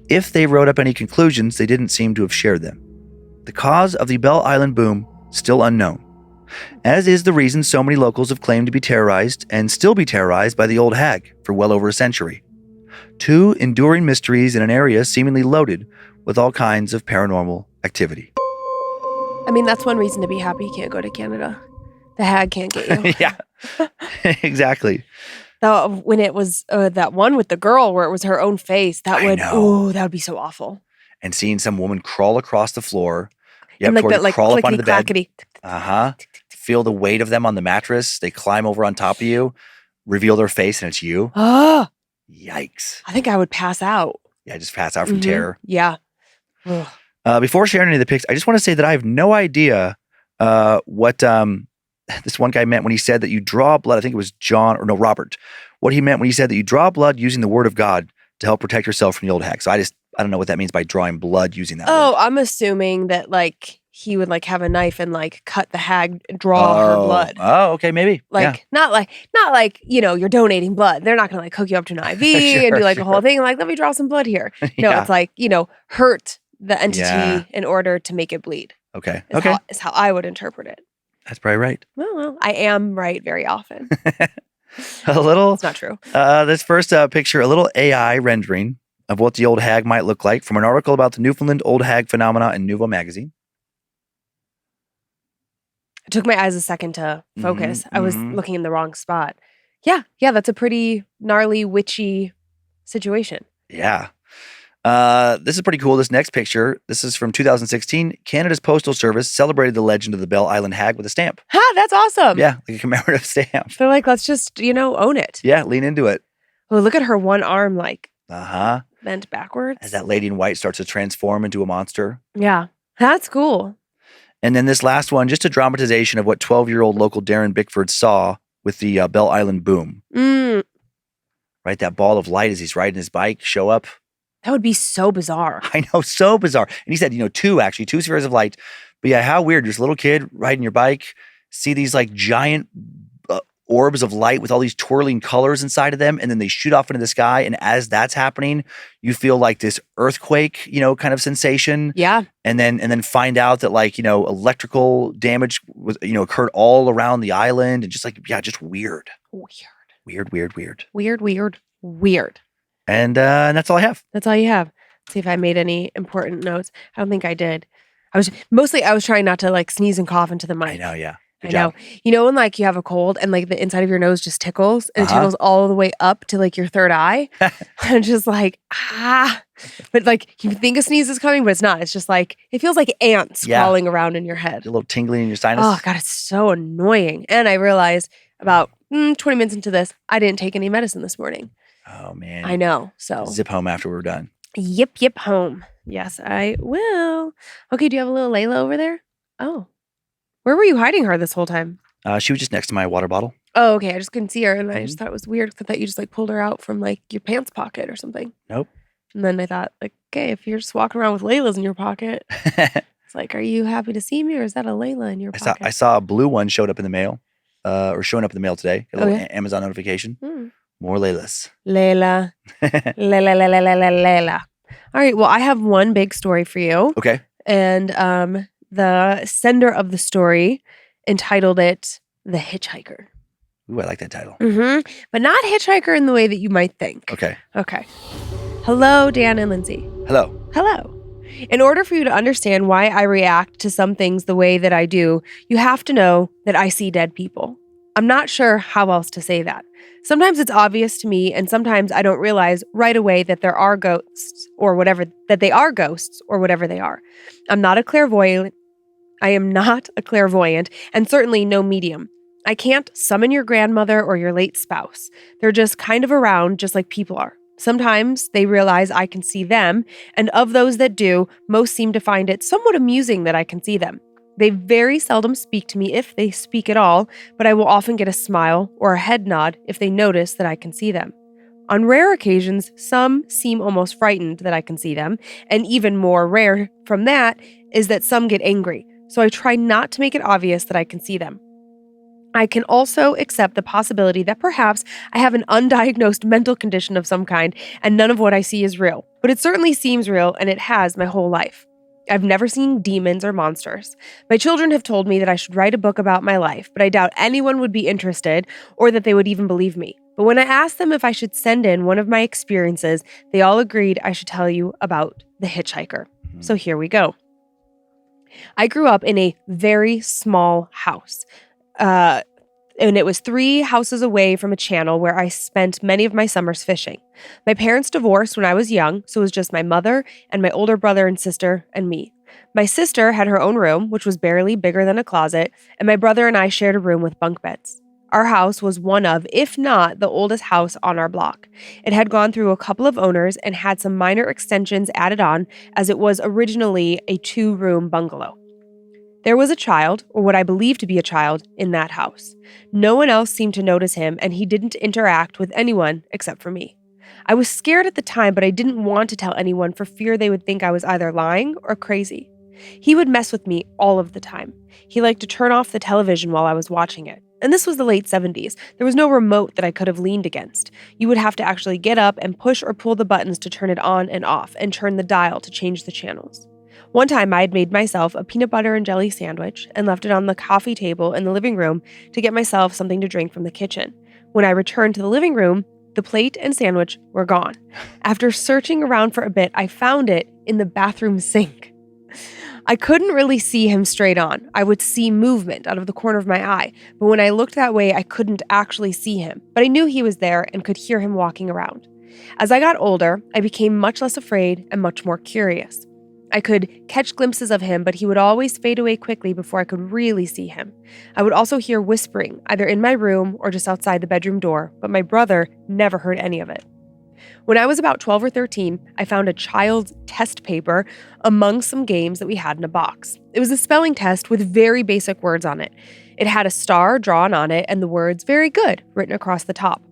If they wrote up any conclusions, they didn't seem to have shared them. The cause of the Bell Island boom, still unknown, as is the reason so many locals have claimed to be terrorized and still be terrorized by the old hag for well over a century. Two enduring mysteries in an area seemingly loaded with all kinds of paranormal activity. I mean, that's one reason to be happy you can't go to Canada. The hag can't get you. Yeah, exactly. When it was that one with the girl where it was her own face, that would be so awful. And seeing some woman crawl across the floor. Yep, and like that, like crawl up onto the bed. clackety. Feel the weight of them on the mattress. They climb over on top of you, reveal their face, and it's you. Oh, yikes! I think I would pass out. Yeah, just pass out from terror. Yeah. Before sharing any of the pics, I just want to say that I have no idea what this one guy meant when he said that you draw blood. I think it was Robert. What he meant when he said that you draw blood using the word of God to help protect yourself from the old hag. So I don't know what that means by drawing blood using that word. I'm assuming that like he would like have a knife and like cut the hag, draw her blood. Oh, okay, maybe. Like not like you're donating blood. They're not gonna like hook you up to an IV and do like a whole thing. Like, let me draw some blood here. No, it's like, hurt the entity in order to make it bleed. Okay. Is how I would interpret it. That's probably right. Well, I am right very often. A little. It's not true. This first picture, a little AI rendering of what the old hag might look like from an article about the Newfoundland old hag phenomena in Nouveau magazine. It took my eyes a second to focus. I was looking in the wrong spot. Yeah, that's a pretty gnarly, witchy situation. Yeah. This is pretty cool. This next picture, this is from 2016. Canada's Postal Service celebrated the legend of the Bell Island hag with a stamp. That's awesome. Yeah, like a commemorative stamp. They're like, let's just, own it. Yeah, lean into it. Oh, look at her one arm, like, bent backwards. As that lady in white starts to transform into a monster. Yeah, that's cool. And then this last one, just a dramatization of what 12-year-old local Darren Bickford saw with the Bell Island boom. Right, that ball of light as he's riding his bike show up. That would be so bizarre. I know, so bizarre. And he said, two spheres of light. But yeah, how weird. You're just a little kid riding your bike, see these like giant orbs of light with all these twirling colors inside of them, and then they shoot off into the sky. And as that's happening, you feel like this earthquake, kind of sensation. Yeah. And then find out that electrical damage was, occurred all around the island, and just just weird. Weird. And that's all I have. That's all you have. Let's see if I made any important notes. I don't think I did. I was trying not to like sneeze and cough into the mic. I know, yeah. Good I know. When like you have a cold and like the inside of your nose just tickles and it tickles all the way up to like your third eye. I'm just like, But like you think a sneeze is coming, but it's not. It's just like, it feels like ants crawling around in your head. A little tingling in your sinus. Oh God, it's so annoying. And I realized about 20 minutes into this, I didn't take any medicine this morning. Oh man. I know. So zip home after we're done. Yip home. Yes, I will. Okay, do you have a little Layla over there? Oh. Where were you hiding her this whole time? She was just next to my water bottle. Oh, okay. I just couldn't see her, and I just thought it was weird. I thought you just like pulled her out from like your pants pocket or something. Nope. And then I thought, like, okay, if you're just walking around with Layla's in your pocket, it's like, are you happy to see me, or is that a Layla in your pocket? I saw a blue one showing up in the mail today. A little Amazon notification. More Laylas. Layla. Layla. All right. Well, I have one big story for you. Okay. And the sender of the story entitled it The Hitchhiker. Ooh, I like that title. But not Hitchhiker in the way that you might think. Okay. Hello, Dan and Lynze. Hello. In order for you to understand why I react to some things the way that I do, you have to know that I see dead people. I'm not sure how else to say that. Sometimes it's obvious to me, and sometimes I don't realize right away that there are ghosts or whatever, that they are ghosts or whatever they are. I'm not a clairvoyant. I am not a clairvoyant, and certainly no medium. I can't summon your grandmother or your late spouse. They're just kind of around, just like people are. Sometimes they realize I can see them, and of those that do, most seem to find it somewhat amusing that I can see them. They very seldom speak to me if they speak at all, but I will often get a smile or a head nod if they notice that I can see them. On rare occasions, some seem almost frightened that I can see them, and even more rare from that is that some get angry, so I try not to make it obvious that I can see them. I can also accept the possibility that perhaps I have an undiagnosed mental condition of some kind and none of what I see is real, but it certainly seems real and it has my whole life. I've never seen demons or monsters. My children have told me that I should write a book about my life, but I doubt anyone would be interested or that they would even believe me. But when I asked them if I should send in one of my experiences, they all agreed I should tell you about the Hitchhiker. So here we go. I grew up in a very small house. And it was 3 houses away from a channel where I spent many of my summers fishing. My parents divorced when I was young, so it was just my mother and my older brother and sister and me. My sister had her own room, which was barely bigger than a closet, and my brother and I shared a room with bunk beds. Our house was one of, if not the oldest house on our block. It had gone through a couple of owners and had some minor extensions added on, as it was originally a 2-room bungalow. There was a child, or what I believe to be a child, in that house. No one else seemed to notice him, and he didn't interact with anyone except for me. I was scared at the time, but I didn't want to tell anyone for fear they would think I was either lying or crazy. He would mess with me all of the time. He liked to turn off the television while I was watching it. And this was the late 70s. There was no remote that I could have leaned against. You would have to actually get up and push or pull the buttons to turn it on and off, and turn the dial to change the channels. One time I had made myself a peanut butter and jelly sandwich and left it on the coffee table in the living room to get myself something to drink from the kitchen. When I returned to the living room, the plate and sandwich were gone. After searching around for a bit, I found it in the bathroom sink. I couldn't really see him straight on. I would see movement out of the corner of my eye, but when I looked that way, I couldn't actually see him. But I knew he was there and could hear him walking around. As I got older, I became much less afraid and much more curious. I could catch glimpses of him, but he would always fade away quickly before I could really see him. I would also hear whispering, either in my room or just outside the bedroom door, but my brother never heard any of it. When I was about 12 or 13, I found a child's test paper among some games that we had in a box. It was a spelling test with very basic words on it. It had a star drawn on it and the words "very good" written across the top.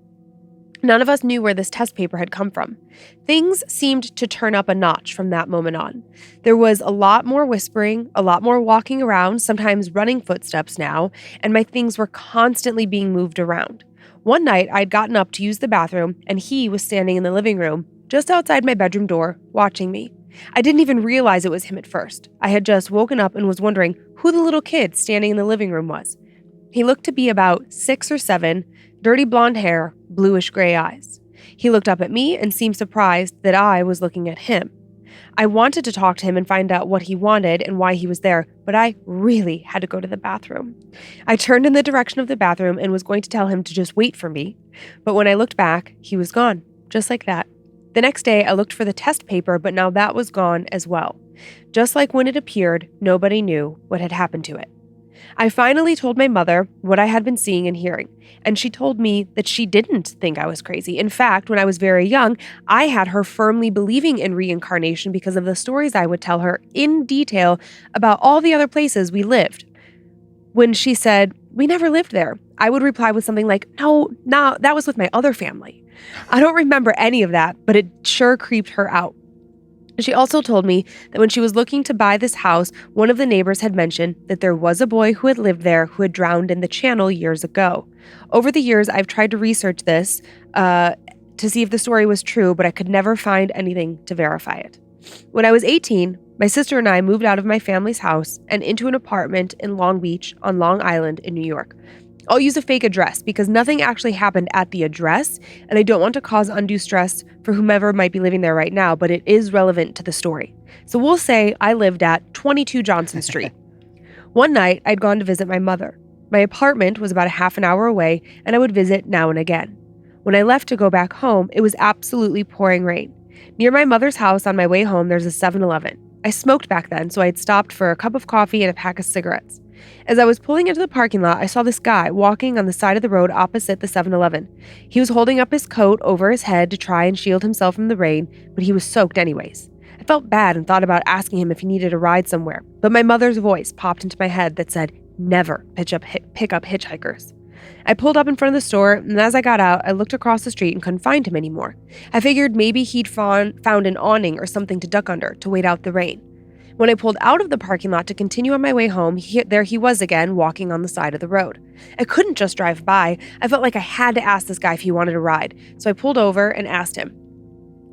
None of us knew where this test paper had come from. Things seemed to turn up a notch from that moment on. There was a lot more whispering, a lot more walking around, sometimes running footsteps now, and my things were constantly being moved around. One night, I'd gotten up to use the bathroom, and he was standing in the living room, just outside my bedroom door, watching me. I didn't even realize it was him at first. I had just woken up and was wondering who the little kid standing in the living room was. He looked to be about 6 or 7, dirty blonde hair, bluish gray eyes. He looked up at me and seemed surprised that I was looking at him. I wanted to talk to him and find out what he wanted and why he was there, but I really had to go to the bathroom. I turned in the direction of the bathroom and was going to tell him to just wait for me, but when I looked back, he was gone, just like that. The next day, I looked for the test paper, but now that was gone as well. Just like when it appeared, nobody knew what had happened to it. I finally told my mother what I had been seeing and hearing, and she told me that she didn't think I was crazy. In fact, when I was very young, I had her firmly believing in reincarnation because of the stories I would tell her in detail about all the other places we lived. When she said, "We never lived there," I would reply with something like, No, that was with my other family. I don't remember any of that, but it sure creeped her out. She also told me that when she was looking to buy this house, one of the neighbors had mentioned that there was a boy who had lived there who had drowned in the channel years ago. Over the years, I've tried to research this to see if the story was true, but I could never find anything to verify it. When I was 18, my sister and I moved out of my family's house and into an apartment in Long Beach on Long Island in New York. I'll use a fake address because nothing actually happened at the address, and I don't want to cause undue stress for whomever might be living there right now, but it is relevant to the story. So we'll say I lived at 22 Johnson Street. One night, I'd gone to visit my mother. My apartment was about a half an hour away, and I would visit now and again. When I left to go back home, it was absolutely pouring rain. Near my mother's house on my way home, there's a 7-Eleven. I smoked back then, so I had stopped for a cup of coffee and a pack of cigarettes. As I was pulling into the parking lot, I saw this guy walking on the side of the road opposite the 7-Eleven. He was holding up his coat over his head to try and shield himself from the rain, but he was soaked anyways. I felt bad and thought about asking him if he needed a ride somewhere, but my mother's voice popped into my head that said, "Never pick up hitchhikers." I pulled up in front of the store, and as I got out, I looked across the street and couldn't find him anymore. I figured maybe he'd found an awning or something to duck under to wait out the rain. When I pulled out of the parking lot to continue on my way home, there he was again, walking on the side of the road. I couldn't just drive by. I felt like I had to ask this guy if he wanted a ride, so I pulled over and asked him.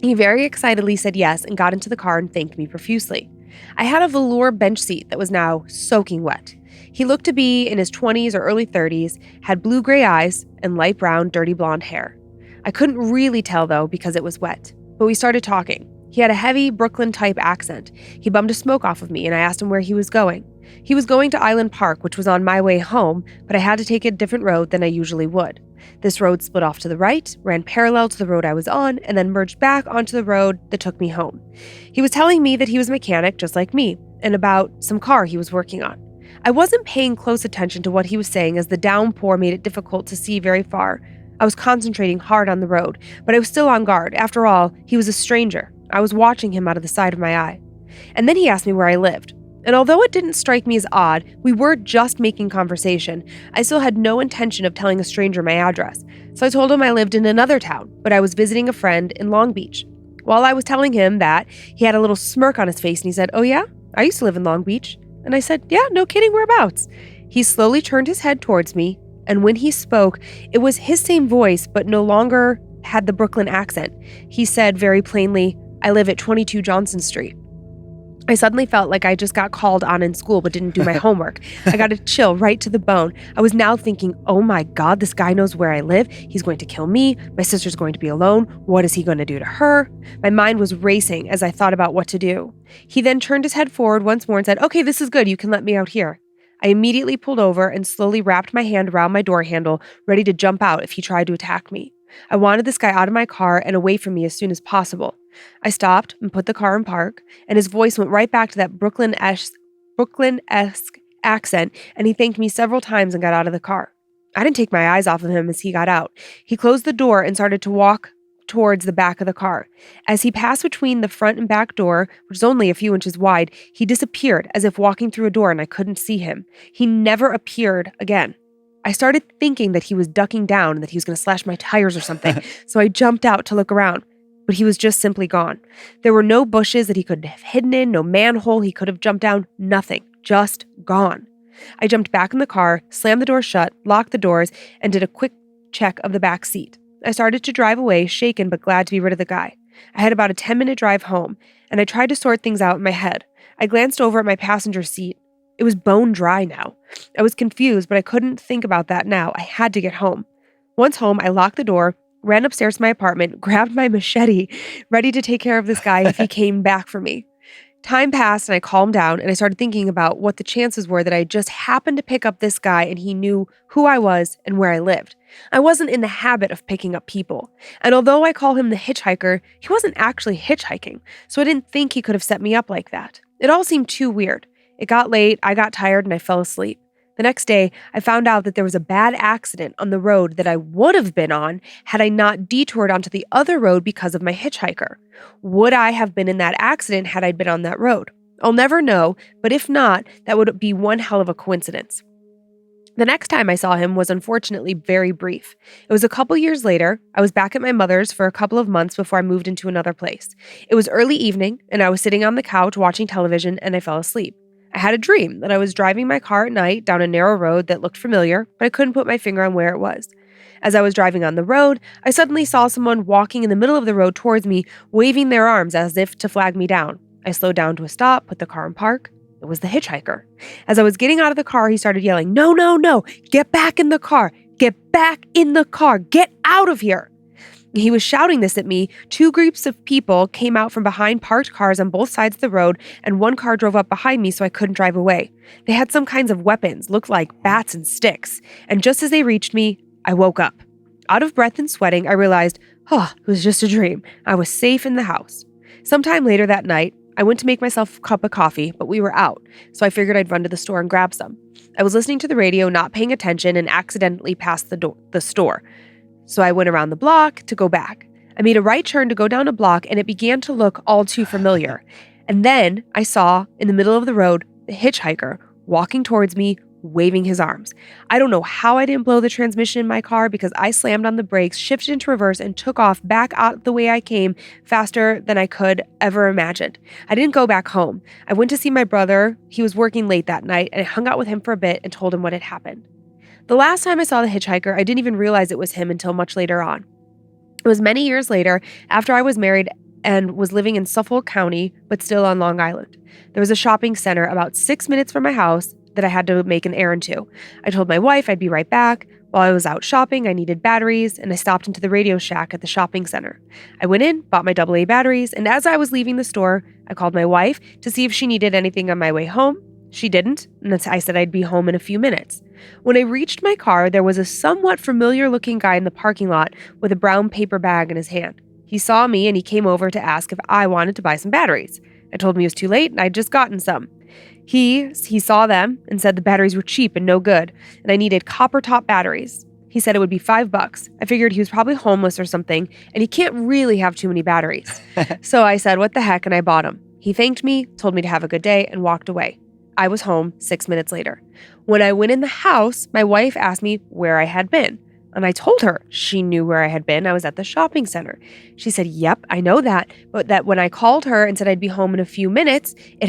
He very excitedly said yes and got into the car and thanked me profusely. I had a velour bench seat that was now soaking wet. He looked to be in his 20s or early 30s, had blue-gray eyes, and light brown, dirty blonde hair. I couldn't really tell, though, because it was wet, but we started talking. He had a heavy Brooklyn-type accent. He bummed a smoke off of me, and I asked him where he was going. He was going to Island Park, which was on my way home, but I had to take a different road than I usually would. This road split off to the right, ran parallel to the road I was on, and then merged back onto the road that took me home. He was telling me that he was a mechanic just like me, and about some car he was working on. I wasn't paying close attention to what he was saying as the downpour made it difficult to see very far. I was concentrating hard on the road, but I was still on guard. After all, he was a stranger. I was watching him out of the side of my eye. And then he asked me where I lived. And although it didn't strike me as odd, we were just making conversation. I still had no intention of telling a stranger my address. So I told him I lived in another town, but I was visiting a friend in Long Beach. While I was telling him that, he had a little smirk on his face and he said, "Oh yeah? I used to live in Long Beach." And I said, "Yeah, no kidding, whereabouts?" He slowly turned his head towards me, and when he spoke, it was his same voice, but no longer had the Brooklyn accent. He said very plainly, "I live at 22 Johnson Street." I suddenly felt like I just got called on in school but didn't do my homework. I got a chill right to the bone. I was now thinking, oh my God, this guy knows where I live. He's going to kill me. My sister's going to be alone. What is he going to do to her? My mind was racing as I thought about what to do. He then turned his head forward once more and said, "Okay, this is good. You can let me out here." I immediately pulled over and slowly wrapped my hand around my door handle, ready to jump out if he tried to attack me. I wanted this guy out of my car and away from me as soon as possible. I stopped and put the car in park, and his voice went right back to that Brooklyn-esque accent, and he thanked me several times and got out of the car. I didn't take my eyes off of him as he got out. He closed the door and started to walk towards the back of the car. As he passed between the front and back door, which is only a few inches wide, he disappeared as if walking through a door, and I couldn't see him. He never appeared again. I started thinking that he was ducking down and that he was going to slash my tires or something, so I jumped out to look around. But he was just simply gone. There were no bushes that he could have hidden in, no manhole he could have jumped down, nothing, just gone. I jumped back in the car, slammed the door shut, locked the doors, and did a quick check of the back seat. I started to drive away, shaken but glad to be rid of the guy. I had about a 10-minute drive home, and I tried to sort things out in my head. I glanced over at my passenger seat. It was bone dry now. I was confused, but I couldn't think about that now. I had to get home. Once home, I locked the door, ran upstairs to my apartment, grabbed my machete, ready to take care of this guy if he came back for me. Time passed and I calmed down and I started thinking about what the chances were that I just happened to pick up this guy and he knew who I was and where I lived. I wasn't in the habit of picking up people. And although I call him the hitchhiker, he wasn't actually hitchhiking, so I didn't think he could have set me up like that. It all seemed too weird. It got late, I got tired, and I fell asleep. The next day, I found out that there was a bad accident on the road that I would have been on had I not detoured onto the other road because of my hitchhiker. Would I have been in that accident had I been on that road? I'll never know, but if not, that would be one hell of a coincidence. The next time I saw him was unfortunately very brief. It was a couple years later. I was back at my mother's for a couple of months before I moved into another place. It was early evening, and I was sitting on the couch watching television, and I fell asleep. I had a dream that I was driving my car at night down a narrow road that looked familiar, but I couldn't put my finger on where it was. As I was driving on the road, I suddenly saw someone walking in the middle of the road towards me, waving their arms as if to flag me down. I slowed down to a stop, put the car in park. It was the hitchhiker. As I was getting out of the car, he started yelling, "No, no, no, get back in the car, get back in the car, get out of here." He was shouting this at me. Two groups of people came out from behind parked cars on both sides of the road, and one car drove up behind me so I couldn't drive away. They had some kinds of weapons, looked like bats and sticks, and just as they reached me, I woke up. Out of breath and sweating, I realized, it was just a dream. I was safe in the house. Sometime later that night, I went to make myself a cup of coffee, but we were out, so I figured I'd run to the store and grab some. I was listening to the radio, not paying attention, and accidentally passed the store. So I went around the block to go back. I made a right turn to go down a block, and it began to look all too familiar. And then I saw, in the middle of the road, the hitchhiker walking towards me, waving his arms. I don't know how I didn't blow the transmission in my car because I slammed on the brakes, shifted into reverse, and took off back out the way I came faster than I could ever imagined. I didn't go back home. I went to see my brother. He was working late that night, and I hung out with him for a bit and told him what had happened. The last time I saw the hitchhiker, I didn't even realize it was him until much later on. It was many years later, after I was married and was living in Suffolk County, but still on Long Island. There was a shopping center about 6 minutes from my house that I had to make an errand to. I told my wife I'd be right back. While I was out shopping, I needed batteries, and I stopped into the Radio Shack at the shopping center. I went in, bought my AA batteries, and as I was leaving the store, I called my wife to see if she needed anything on my way home. She didn't, and I said I'd be home in a few minutes. When I reached my car, there was a somewhat familiar-looking guy in the parking lot with a brown paper bag in his hand. He saw me, and he came over to ask if I wanted to buy some batteries. I told him it was too late, and I'd just gotten some. He saw them and said the batteries were cheap and no good, and I needed copper top batteries. He said it would be $5. I figured he was probably homeless or something, and he can't really have too many batteries. So I said, what the heck, and I bought them. He thanked me, told me to have a good day, and walked away. I was home 6 minutes later. When I went in the house, my wife asked me where I had been. And I told her she knew where I had been. I was at the shopping center. She said, yep, I know that. But that when I called her and said I'd be home in a few minutes, it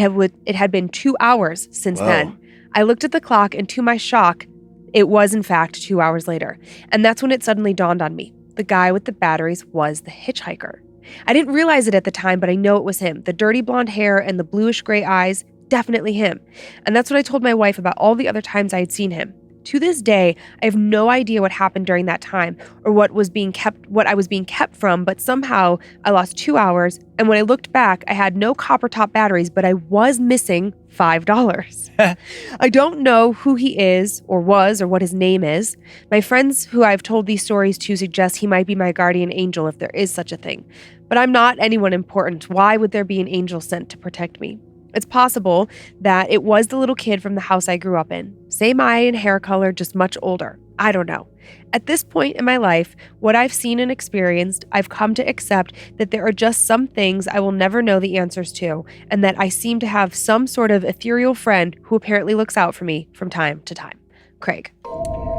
had been 2 hours since then. I looked at the clock, and to my shock, it was in fact 2 hours later. And that's when it suddenly dawned on me. The guy with the batteries was the hitchhiker. I didn't realize it at the time, but I know it was him. The dirty blonde hair and the bluish gray eyes, definitely him. And that's what I told my wife about all the other times I had seen him. To this day, I have no idea what happened during that time or what I was being kept from, but somehow I lost 2 hours. And when I looked back, I had no copper top batteries, but I was missing $5. I don't know who he is or was or what his name is. My friends who I've told these stories to suggest he might be my guardian angel if there is such a thing. But I'm not anyone important. Why would there be an angel sent to protect me? It's possible that it was the little kid from the house I grew up in. Same eye and hair color, just much older. I don't know. At this point in my life, what I've seen and experienced, I've come to accept that there are just some things I will never know the answers to, and that I seem to have some sort of ethereal friend who apparently looks out for me from time to time. Craig.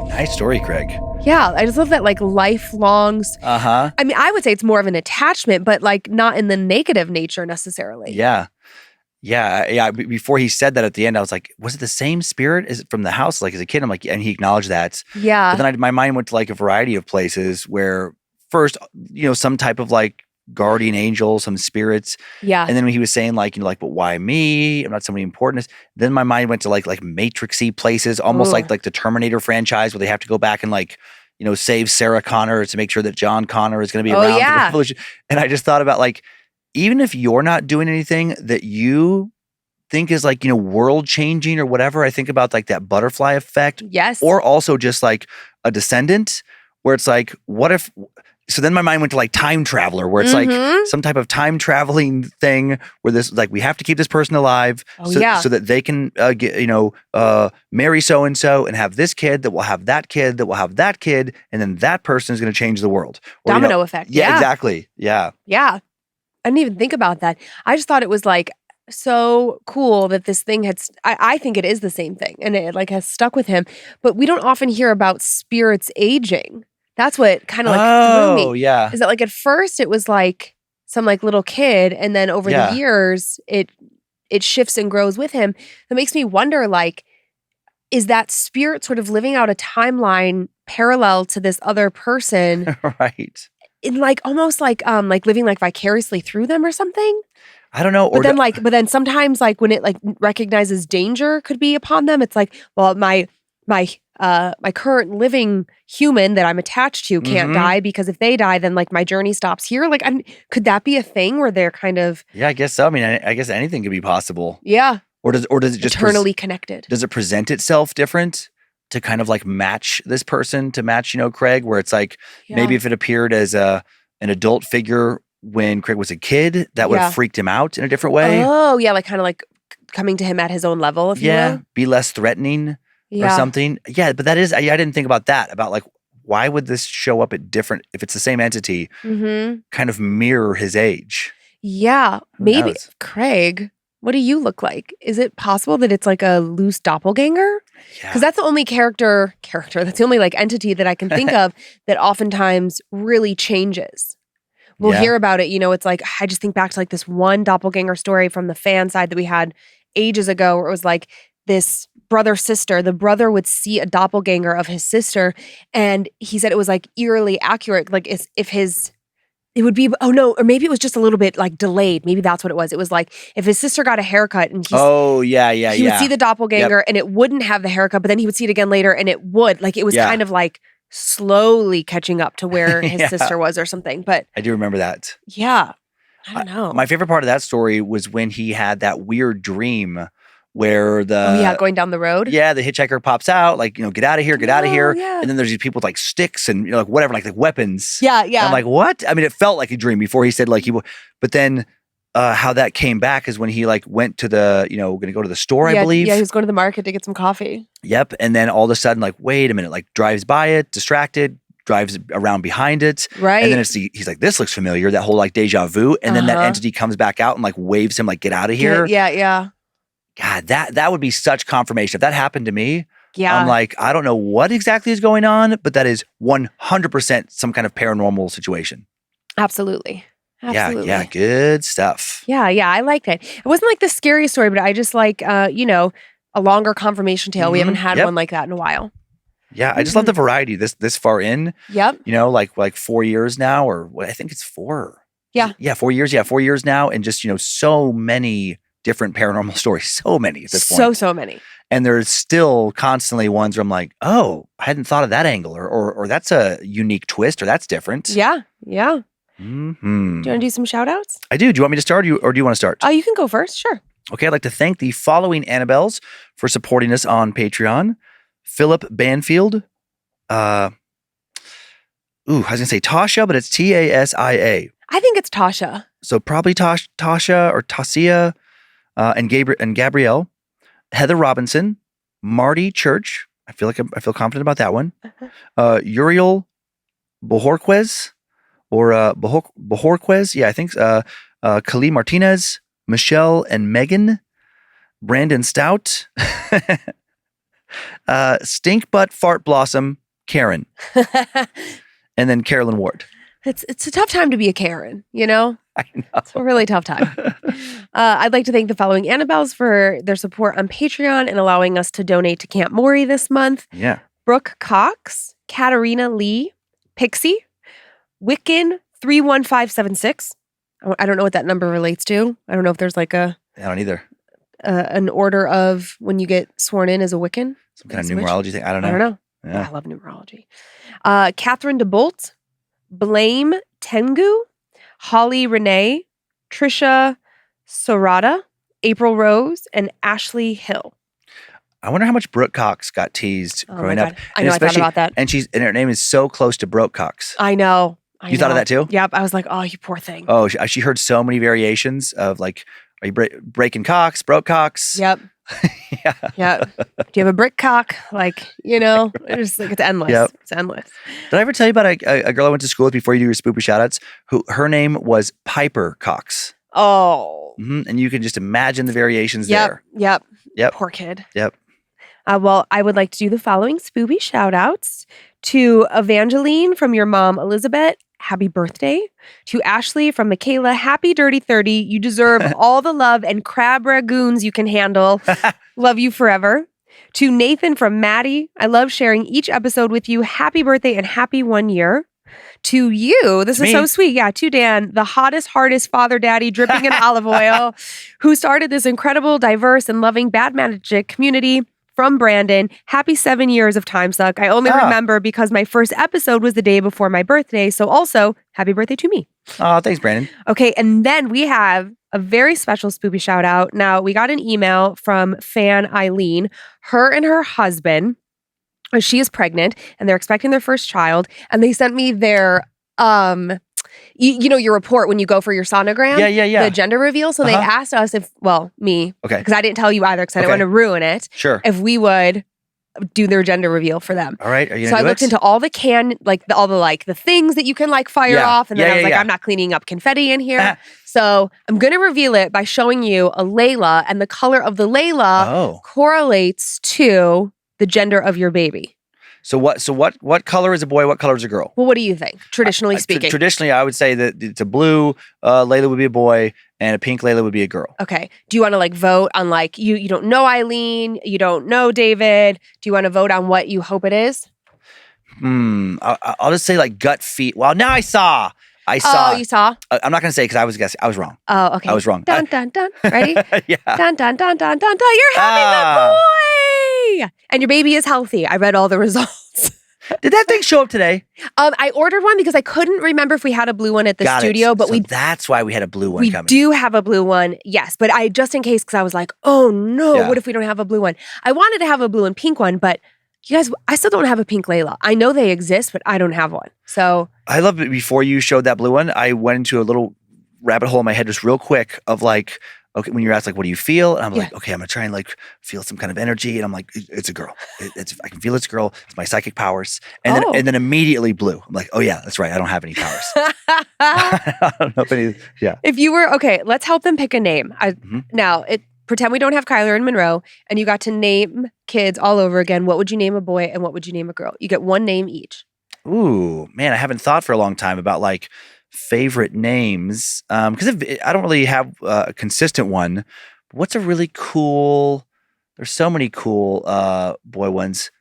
Nice story, Craig. Yeah, I just love that, lifelong. Uh-huh. I mean, I would say it's more of an attachment, but not in the negative nature necessarily. Yeah. Yeah. Before he said that at the end, I was like, was it the same spirit? Is it from the house? As a kid, I'm like, and he acknowledged that. Yeah. But then my mind went to a variety of places where first, some type of guardian angel, some spirits. Yeah. And then when he was saying but why me? I'm not somebody important. Then my mind went to Matrix-y places, almost like the Terminator franchise where they have to go back and save Sarah Connor to make sure that John Connor is going to be around for the revolution. And I just thought about even if you're not doing anything that you think is world changing or whatever, I think about that butterfly effect. Yes. Or also just a descendant where it's what if, so then my mind went to time traveler where it's some type of time traveling thing where this we have to keep this person alive so that they can marry so-and-so and have this kid that will have that kid that will have that kid. And then that person is going to change the world. Or, domino effect. Yeah, exactly. Yeah. Yeah. I didn't even think about that. I just thought it was so cool that this thing I think it is the same thing and it like has stuck with him, but we don't often hear about spirits aging. That's what kind of like threw me. Oh, yeah. Is that like at first it was like some like little kid and then over the years it shifts and grows with him. That makes me wonder like, is that spirit sort of living out a timeline parallel to this other person? Right. In like almost like living like vicariously through them or something? I don't know. But then sometimes like when it like recognizes danger could be upon them, it's like, well, my current living human that I'm attached to can't die because if they die, then like my journey stops here. Like, could that be a thing where they're kind of? Yeah, I guess so. I mean, I guess anything could be possible. Yeah. Or does it just eternally connected? Does it present itself different to kind of like match this person, to match, Craig, where it's like maybe if it appeared as an adult figure when Craig was a kid, that would have freaked him out in a different way. Oh, yeah, like kind of like coming to him at his own level, if you will. Be less threatening or something. Yeah, but that is, I didn't think about that, about like, why would this show up at different, if it's the same entity, kind of mirror his age? Yeah, maybe. Craig, what do you look like? Is it possible that it's like a loose doppelganger? Because that's the only character, that's the only like entity that I can think of that oftentimes really changes. We'll hear about it, it's like, I just think back to like this one doppelganger story from the fan side that we had ages ago where it was like this brother-sister. The brother would see a doppelganger of his sister and he said it was like eerily accurate. Like it would be, oh no, or maybe it was just a little bit like delayed. Maybe that's what it was. It was like if his sister got a haircut and he would see the doppelganger and it wouldn't have the haircut, but then he would see it again later and it would. Like it was kind of like slowly catching up to where his sister was or something. But I do remember that. Yeah. I don't know. My favorite part of that story was when he had that weird dream where going down the road. Yeah, the hitchhiker pops out, like, get out of here, get out of here. Yeah. And then there's these people with like sticks and like whatever, like weapons. Yeah, yeah. And I'm like, what? I mean, it felt like a dream before he said like he would, but then how that came back is when he like went to the, going to go to the store, I believe. Yeah, he was going to the market to get some coffee. Yep. And then all of a sudden, like, wait a minute, like drives by it, distracted, drives around behind it. Right. And then he's like, this looks familiar, that whole like deja vu. And then that entity comes back out and like waves him like, get out of here. Yeah. God, that would be such confirmation. If that happened to me, I'm like, I don't know what exactly is going on, but that is 100% some kind of paranormal situation. Absolutely. Yeah, good stuff. Yeah, I liked it. It wasn't like the scariest story, but I just like, a longer confirmation tale. We haven't had one like that in a while. Yeah, I just love the variety this far in. Yep. Like 4 years now, or what? I think it's 4. Yeah. Yeah, 4 years. Yeah, 4 years now, and just so many different paranormal stories. So many at this point. So many. And there's still constantly ones where I'm like, oh, I hadn't thought of that angle, or that's a unique twist, or that's different. Yeah. Mm-hmm. Do you want to do some shout outs? I do. Do you want me to start or do you want to start? Oh, you can go first. Sure. Okay. I'd like to thank the following Annabelles for supporting us on Patreon. Philip Banfield. I was going to say Tasha, but it's Tasia. I think it's Tasha. So probably Tasha or Tasia and Gabrielle. Heather Robinson. Marty Church. I feel confident about that one. Uriel Bojorquez. Or Bojorquez, yeah, I think. Kali Martinez, Michelle and Megan, Brandon Stout, Stink Butt Fart Blossom, Karen, and then Carolyn Ward. It's a tough time to be a Karen, I know. It's a really tough time. I'd like to thank the following Annabelles for their support on Patreon and allowing us to donate to Camp Maury this month. Yeah. Brooke Cox, Katarina Lee, Pixie, Wiccan 31576. I don't know what that number relates to. I don't know if there's like I don't either. An order of when you get sworn in as a Wiccan. Some kind of numerology thing. I don't know. Yeah. I love numerology. Catherine DeBolt, Blame Tengu, Holly Renee, Trisha Sorada, April Rose, and Ashley Hill. I wonder how much Brooke Cox got teased growing up. I know, I thought about that. And her name is so close to Broke Cox. I know. You thought of that too? Yep. I was like, oh, you poor thing. Oh, she heard so many variations of like, are you breaking Cox, Broke Cox? Yep. Yeah. Do you have a brick cock? Like, it's endless. Yep. It's endless. Did I ever tell you about a girl I went to school with before you do your spoopy shout outs? Her name was Piper Cox. Oh. And you can just imagine the variations there. Yep. Yep. Poor kid. Yep. Well, I would like to do the following spoopy shout outs to Evangeline from your mom, Elizabeth. Happy birthday. To Ashley from Michaela. Happy Dirty 30. You deserve all the love and crab ragoons you can handle. Love you forever. To Nathan from Maddie. I love sharing each episode with you. Happy birthday and happy 1 year. To you, this is so sweet. Yeah, to Dan, the hottest, hardest father daddy dripping in olive oil, who started this incredible, diverse, and loving Bad Magic community. From Brandon, happy 7 years of Time Suck. I only remember because my first episode was the day before my birthday. So also, happy birthday to me. Oh, thanks, Brandon. Okay, and then we have a very special spoopy shout out. Now, we got an email from fan Eileen. Her and her husband, she is pregnant and they're expecting their first child. And they sent me their, you know, your report when you go for your sonogram. Yeah. The gender reveal. So they asked us if, me. Okay. Because I didn't tell you either because I didn't want to ruin it. Sure. If we would do their gender reveal for them. All right. Are you so I looked into all the the things that you can like fire off. And then I was like, I'm not cleaning up confetti in here. So I'm going to reveal it by showing you a Layla, and the color of the Layla correlates to the gender of your baby. So what color is a boy? What color is a girl? Well, what do you think, traditionally speaking? Traditionally, I would say that it's a blue Layla would be a boy and a pink Layla would be a girl. Okay. Do you want to vote on you don't know Eileen, you don't know David. Do you want to vote on what you hope it is? I'll just say gut feet. Well, now I saw. Oh, you saw? I'm not going to say because I was guessing. I was wrong. Oh, okay. I was wrong. Dun, dun, dun. Ready? Yeah. Dun, dun, dun, dun, dun, dun. You're having a boy! And your baby is healthy. I read all the results. Did that thing show up today? I ordered one because I couldn't remember if we had a blue one at the studio. But that's why we had a blue one coming. We do have a blue one, yes. But just in case, because I was like, oh no, what if we don't have a blue one? I wanted to have a blue and pink one, but you guys, I still don't have a pink Layla. I know they exist, but I don't have one. So I love it. Before you showed that blue one, I went into a little rabbit hole in my head just real quick of okay, when you're asked what do you feel? And I'm like, okay, I'm gonna try and feel some kind of energy. And I'm like, it's a girl. I can feel it's a girl. It's my psychic powers. And then immediately blue. I'm like, oh yeah, that's right. I don't have any powers. I don't know if any. Yeah. If you were let's help them pick a name. Now pretend we don't have Kyler and Monroe, and you got to name kids all over again. What would you name a boy and what would you name a girl? You get one name each. Ooh, man, I haven't thought for a long time about favorite names. Because I don't really have a consistent one. What's a really cool, there's so many cool boy ones.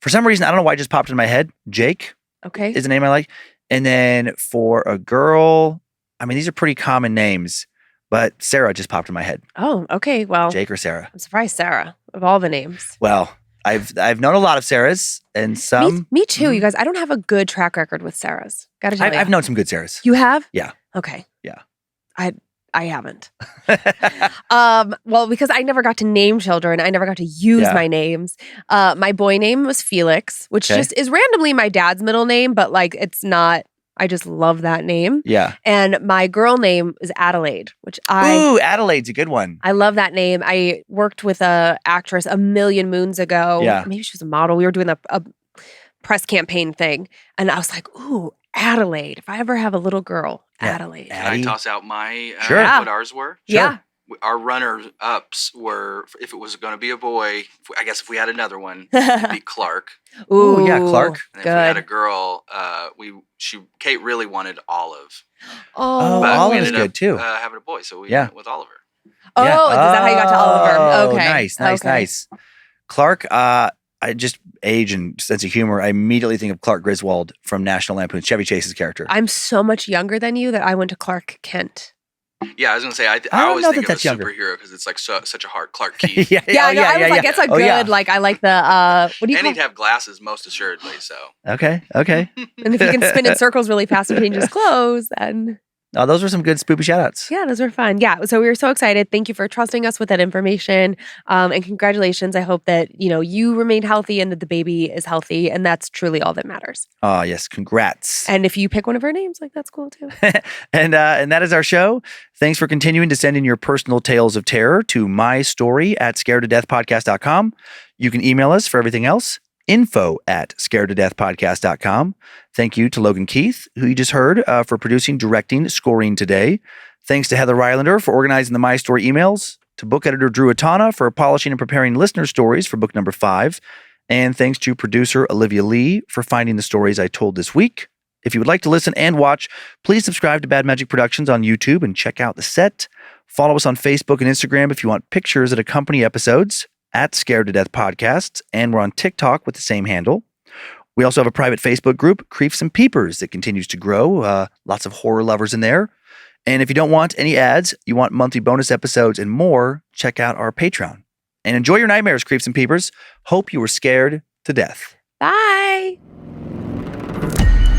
For some reason, I don't know why it just popped in my head. Jake is a name I like. And then for a girl, these are pretty common names. But Sarah just popped in my head. Oh, okay. Well, Jake or Sarah? I'm surprised Sarah of all the names. Well, I've known a lot of Sarahs and some. Me too, you guys. I don't have a good track record with Sarahs. Gotta tell you. I've known some good Sarahs. You have? Yeah. Okay. Yeah. I haven't. Well, because I never got to name children. I never got to use my names. My boy name was Felix, which just is randomly my dad's middle name, but it's not. I just love that name. Yeah. And my girl name is Adelaide, which Adelaide's a good one. I love that name. I worked with a actress a million moons ago. Yeah. Maybe she was a model. We were doing a press campaign thing. And I was like, ooh, Adelaide. If I ever have a little girl, Adelaide. Can I toss out my what ours were? Sure. Yeah. Our runners-ups were, if it was going to be a boy, I guess if we had another one, it'd be Clark. Ooh, yeah, Clark. And if we had a girl, Kate really wanted Olive. Oh, but Olive is good too. Having a boy, so we went with Oliver. Oh, is that how you got to Oliver? Okay. Nice. Clark, I just age and sense of humor. I immediately think of Clark Griswold from National Lampoon's Chevy Chase's character. I'm so much younger than you that I went to Clark Kent. Yeah, I was gonna say I always think of a superhero because it's such a hard Clark Kent. I was like, it's a good I like the what do you call it? And he'd have glasses most assuredly. So okay. And if you can spin in circles really fast and change his clothes, then. Oh, those were some good spoopy shout-outs. Yeah, those were fun. Yeah, so we were so excited. Thank you for trusting us with that information. And congratulations. I hope that, you remain healthy and that the baby is healthy. And that's truly all that matters. Oh, yes. Congrats. And if you pick one of our names, that's cool too. And that is our show. Thanks for continuing to send in your personal tales of terror to mystory@scaredtodeathpodcast.com. You can email us for everything else. info@scaredtodeathpodcast.com. Thank you to Logan Keith, who you just heard, for producing, directing, scoring today. Thanks to Heather Rylander for organizing the My Story emails, to book editor Drew Atana for polishing and preparing listener stories for book number 5, and thanks to producer Olivia Lee for finding the stories I told this week. If you would like to listen and watch, please subscribe to Bad Magic Productions on YouTube and check out the set. Follow us on Facebook and Instagram if you want pictures that accompany episodes at Scared to Death Podcasts, and we're on TikTok with the same handle. We also have a private Facebook group, Creeps and Peepers, that continues to grow. Lots of horror lovers in there. And if you don't want any ads, you want monthly bonus episodes and more, check out our Patreon. And enjoy your nightmares, Creeps and Peepers. Hope you were scared to death. Bye.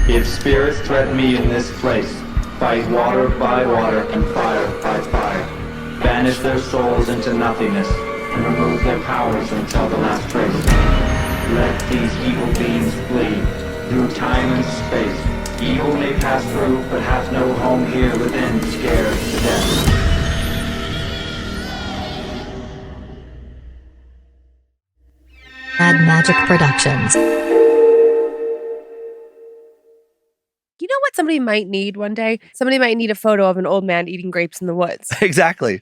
If spirits threaten me in this place, fight water by water and fire by fire. Banish their souls into nothingness and remove their powers until the last trace. Let these evil beings flee through time and space. Evil may pass through, but hath no home here within, scared to death. Bad Magic Productions. You know what somebody might need one day? Somebody might need a photo of an old man eating grapes in the woods. Exactly.